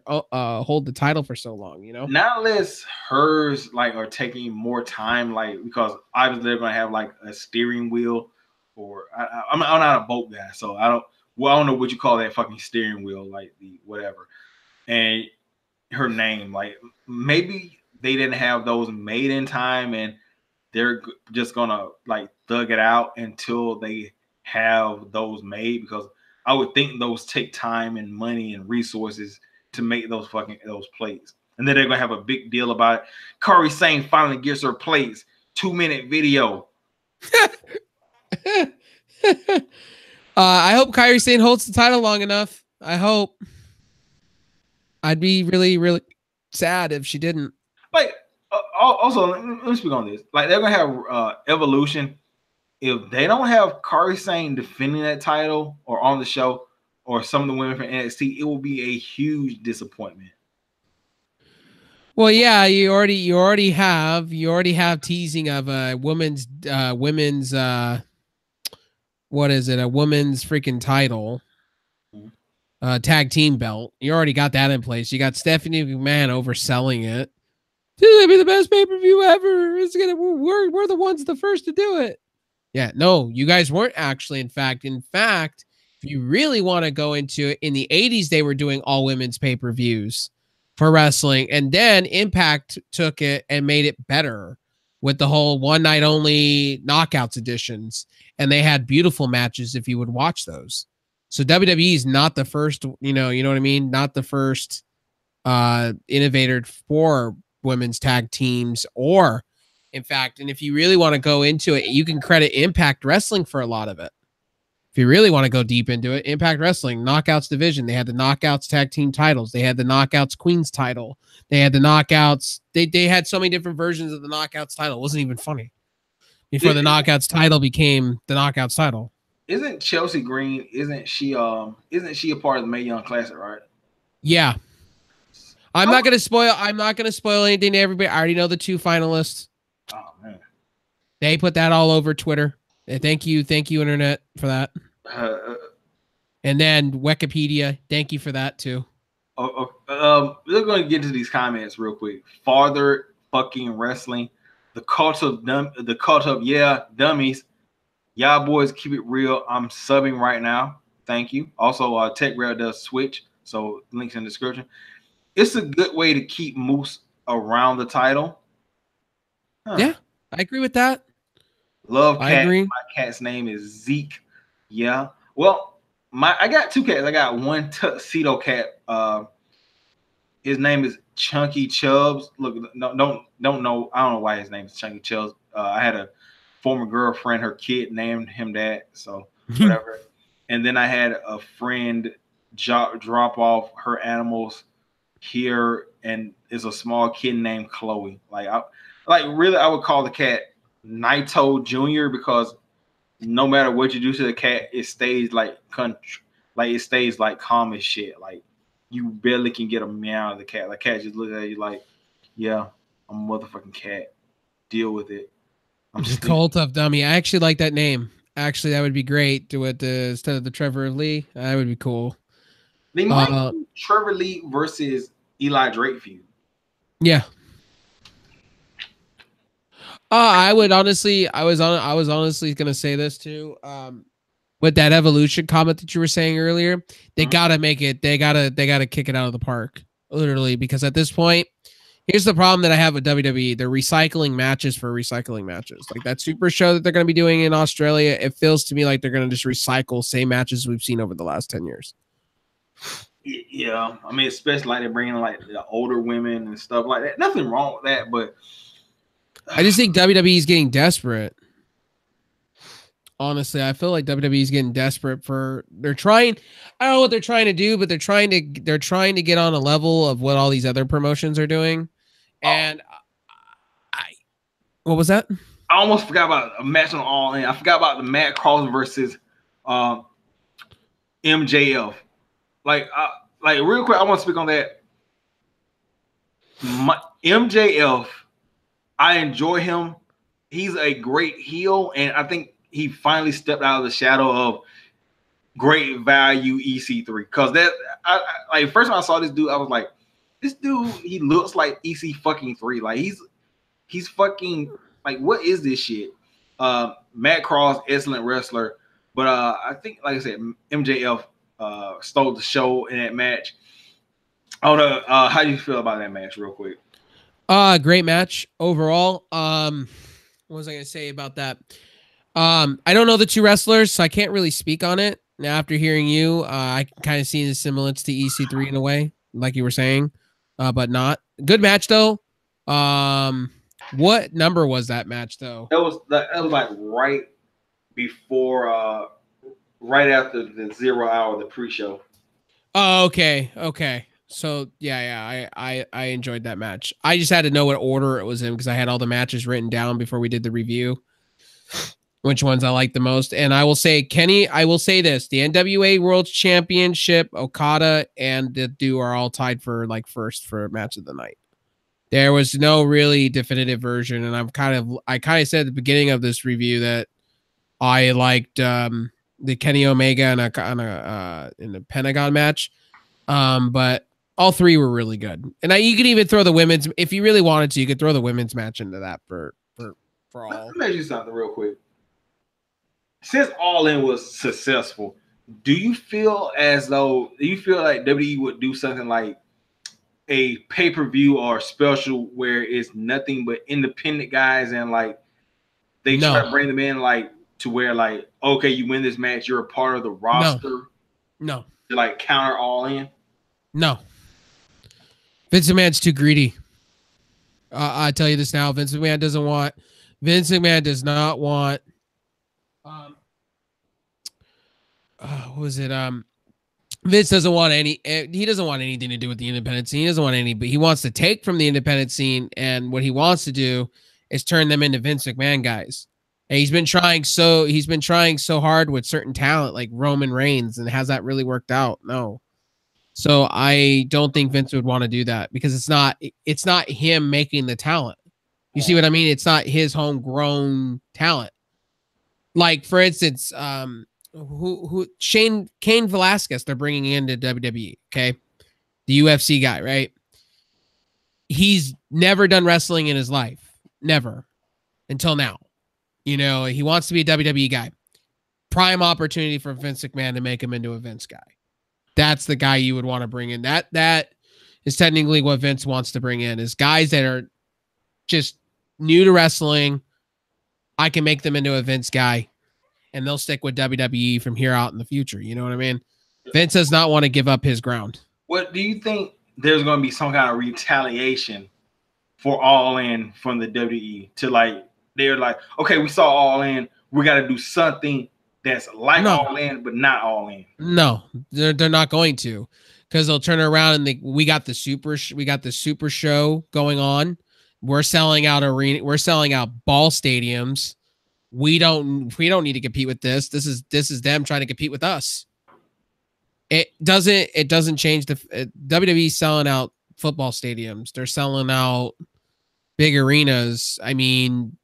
hold the title for so long, you know.
Not unless hers like are taking more time, like because obviously they're gonna have like a steering wheel, or I'm not a boat guy, so I don't know what you call that fucking steering wheel, like the whatever, and her name, like maybe they didn't have those made in time and they're just gonna like thug it out until they have those made, because I would think those take time and money and resources to make those plates. And then they're gonna have a big deal about it. Kairi Sane finally gets her plates. 2-minute video.
I hope Kairi Sane holds the title long enough. I hope. I'd be really, really sad if she didn't.
Like, also, let me speak on this. Like, they're gonna have Evolution. If they don't have Kairi Sane defending that title or on the show, or some of the women from NXT, it will be a huge disappointment.
Well, yeah, you already have teasing of a women's what is it? A women's freaking title. Tag team belt. You already got that in place. You got Stephanie McMahon overselling it. This is gonna be the best pay-per-view ever. We're the ones the first to do it. Yeah, no, you guys weren't actually. In fact, if you really want to go into it, in the 80s, they were doing all women's pay-per-views for wrestling. And then Impact took it and made it better with the whole one night only knockouts editions. And they had beautiful matches if you would watch those. So WWE is not the first, you know what I mean? Not the first innovator for women's tag teams, or in fact, and if you really want to go into it, you can credit Impact Wrestling for a lot of it. If you really want to go deep into it, Impact Wrestling, Knockouts division, they had the Knockouts tag team titles. They had the Knockouts Queens title. They had the Knockouts. They had so many different versions of the Knockouts title. It wasn't even funny. Before the Knockouts title became the Knockouts title.
Isn't Chelsea Green, isn't she a part of the Mae Young Classic, right?
Yeah. I'm not gonna spoil anything to everybody. I already know the 2 finalists.
Oh man.
They put that all over Twitter. Thank you, internet, for that. And then Wikipedia, thank you for that too.
We're going to get into these comments real quick. Farther fucking wrestling, the cult of dummies. Y'all boys keep it real. I'm subbing right now. Thank you. Also, Tech Rail does Switch, so links in the description. It's a good way to keep Moose around the title.
Yeah, I agree with that.
Love cat. I agree. My cat's name is Zeke. Yeah. Well, I got two cats. I got one tuxedo cat. His name is Chunky Chubbs. Look, don't know. I don't know why his name is Chunky Chubbs. I had a former girlfriend. Her kid named him that. So whatever. And then I had a friend drop off her animals here, and is a small kid named Chloe. Really, I would call the cat Naito Jr. because no matter what you do to the cat, it stays like it stays like calm as shit. Like you barely can get a meow out of the cat. Like cat just looks at you like, yeah, I'm a motherfucking cat. Deal with it.
I'm just Cult of Dummy. I actually like that name. Actually, that would be great. Do it instead of the Trevor Lee. That would be cool.
They might do Trevor Lee versus Eli Drake feud.
Yeah. I was honestly gonna say this too. With that evolution comment that you were saying earlier, they gotta make it. They gotta kick it out of the park, literally. Because at this point, here's the problem that I have with WWE: they're recycling matches for recycling matches. Like that Super Show that they're gonna be doing in Australia, it feels to me like they're gonna just recycle same matches we've seen over the last 10 years.
Yeah, I mean, especially like they're bringing like the older women and stuff like that. Nothing wrong with that, but
I just think WWE is getting desperate. Honestly, I feel like WWE is getting desperate they're trying. I don't know what they're trying to do, but they're trying to get on a level of what all these other promotions are doing. And what was that?
I almost forgot about a match on All In. I forgot about the Matt Cross versus MJF. Like real quick, I want to speak on that. MJF, I enjoy him. He's a great heel, and I think he finally stepped out of the shadow of great value EC3. Because first time I saw this dude, I was like, this dude, he looks like EC fucking 3. Like he's fucking like, what is this shit? Matt Cross, excellent wrestler, but I think, like I said, MJF stole the show in that match. I don't know. How do you feel about that match, real quick?
Great match overall. What was I gonna say about that? I don't know the two wrestlers, so I can't really speak on it. Now, after hearing you, I can kind of see the semblance to EC3 in a way, like you were saying, but not. Good match though. What number was that match though?
That was like right before, right after the 0 hour, the pre-show.
Oh, okay. So yeah, I enjoyed that match. I just had to know what order it was in because I had all the matches written down before we did the review. Which ones I like the most. And I will say, Kenny, I will say this. The NWA World Championship, Okada, and the dude are all tied for first for match of the night. There was no really definitive version. And I kind of said at the beginning of this review that I liked the Kenny Omega in the Pentagon match. But all three were really good. And you could even throw the women's, if you really wanted to, you could throw the women's match into that for all.
Let me ask you something real quick. Since All In was successful, do you feel like WWE would do something like a pay-per-view or special where it's nothing but independent guys and they try to bring them in to where okay, you win this match, you're a part of the roster?
No.
To counter All In?
No. Vince McMahon's too greedy. I tell you this now. Vince McMahon does not want what was it? Vince doesn't want he doesn't want anything to do with the independent scene. He doesn't want but he wants to take from the independent scene, and what he wants to do is turn them into Vince McMahon guys. And he's been trying so hard with certain talent like Roman Reigns, and has that really worked out? No. So I don't think Vince would want to do that because it's not him making the talent. You see what I mean? It's not his homegrown talent. Like, for instance, Cain Velasquez, they're bringing into WWE. Okay. the UFC guy, right? He's never done wrestling in his life. Never. Until now. You know, he wants to be a WWE guy. Prime opportunity for Vince McMahon to make him into a Vince guy. That's the guy you would want to bring in. That is technically what Vince wants to bring in, is guys that are just new to wrestling. I can make them into a Vince guy, and they'll stick with WWE from here out in the future. You know what I mean? Vince does not want to give up his ground.
What do you think there's going to be some kind of retaliation for All In from the WWE to like, they're like, okay, we saw All In, we got to do something that's like All In, but not All In.
No, they're not going to, because they'll turn around and we got the super show going on. We're selling out we're selling out ball stadiums. We don't need to compete with this. This is them trying to compete with us. It doesn't change the WWE selling out football stadiums. They're selling out big arenas. I mean,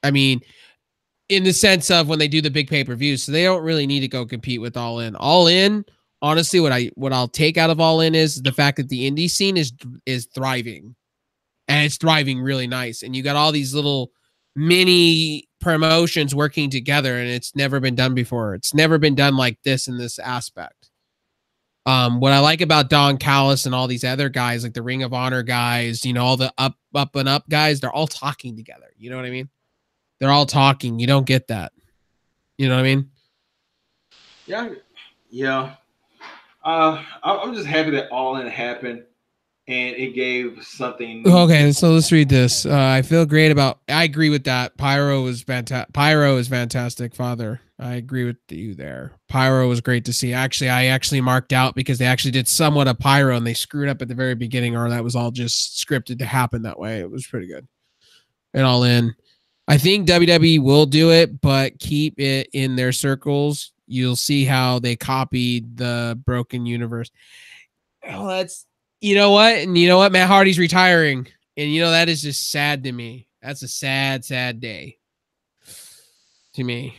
in the sense of when they do the big pay-per-views, so they don't really need to go compete with All In. All In, honestly, what I'll take out of All In is the fact that the indie scene is thriving, and it's thriving really nice. And you got all these little mini promotions working together, and it's never been done before. It's never been done like this in this aspect. What I like about Don Callis and all these other guys, like the Ring of Honor guys, you know, all the up and up guys, they're all talking together. You know what I mean? They're all talking. You don't get that. You know what I mean?
Yeah. I'm just happy that All In happened, and it gave something new.
Okay, so let's read this. I feel great about. I agree with that. Pyro is fantastic, Father. I agree with you there. Pyro was great to see. Actually, I actually marked out because they actually did somewhat of Pyro, and they screwed up at the very beginning, or that was all just scripted to happen that way. It was pretty good. And All In. I think WWE will do it, but keep it in their circles. You'll see how they copied the Broken Universe. Oh, that's, you know what? And you know what? Matt Hardy's retiring. And you know, that is just sad to me. That's a sad, sad day to me.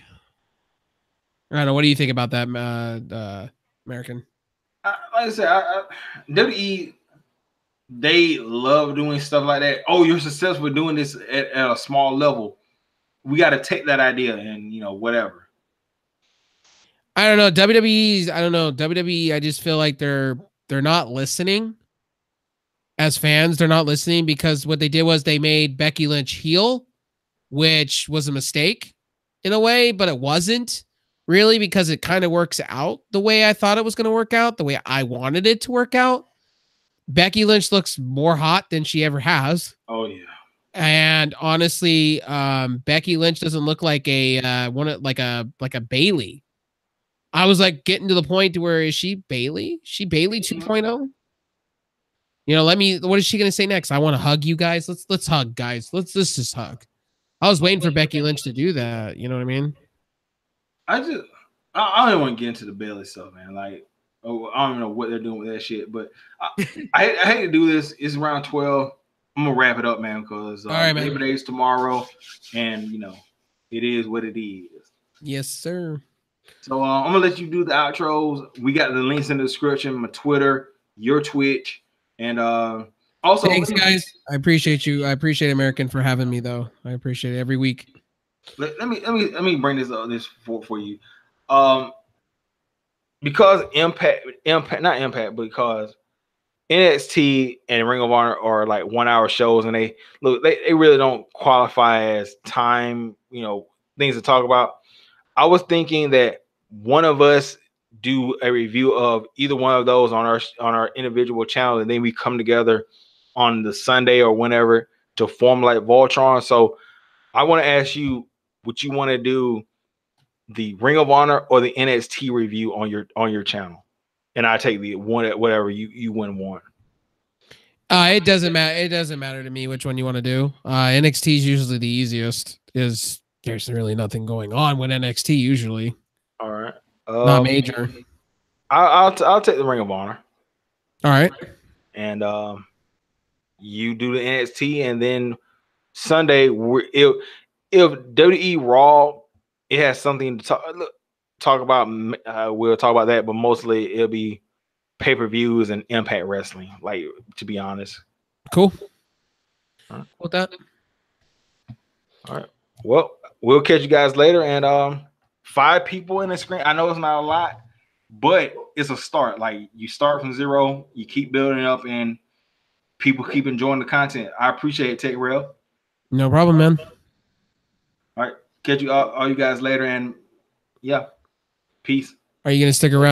I don't know. What do you think about that, American?
Like I said, WWE, they love doing stuff like that. Oh, you're successful doing this at a small level. We got to take that idea and, you know, whatever.
I don't know. WWE, I just feel like they're not listening. As fans, they're not listening, because what they did was they made Becky Lynch heel, which was a mistake in a way, but it wasn't really, because it kind of works out the way I thought it was going to work out, the way I wanted it to work out. Becky Lynch looks more hot than she ever has.
Oh yeah.
And honestly, Becky Lynch doesn't look like like a Bailey. I was like getting to the point to where, is she Bailey? She Bailey 2.0? You know, what is she going to say next? I want to hug you guys. Let's hug, guys. Let's just hug. I was waiting for Becky Lynch to do that. You know what I mean?
I don't want to get into the Bailey stuff, man. Like, I don't even know what they're doing with that shit, but I hate to do this. It's around 12. I'm gonna wrap it up, man, because Labor Day is tomorrow, and you know, it is what it is.
Yes, sir.
So I'm gonna let you do the outros. We got the links in the description, my Twitter, your Twitch, and also
thanks, guys. I appreciate you. I appreciate American for having me, though. I appreciate it every week.
Let me bring this for you. Because not Impact, because NXT and Ring of Honor are like 1 hour shows, and they really don't qualify as time, you know, things to talk about. I was thinking that one of us do a review of either one of those on our individual channel, and then we come together on the Sunday or whenever to form like Voltron. So I want to ask you, would you want to do the Ring of Honor or the NXT review on your channel? And I take the one, whatever you win one.
It doesn't matter. It doesn't matter to me which one you want to do. NXT is usually the easiest, because there's really nothing going on with NXT usually.
All right.
Not major.
I'll take the Ring of Honor.
All right.
And you do the NXT, and then Sunday, if WWE Raw, it has something to talk about. We'll talk about that, but mostly it'll be pay-per-views and Impact Wrestling, like, to be honest.
Cool. With that.
All right. Well, we'll catch you guys later. And 5 people in the screen. I know it's not a lot, but it's a start. Like, you start from 0, you keep building up, and people keep enjoying the content. I appreciate it, Tech Rail.
No problem, man.
All right. Catch you all you guys later, and yeah. Peace.
Are you gonna stick around?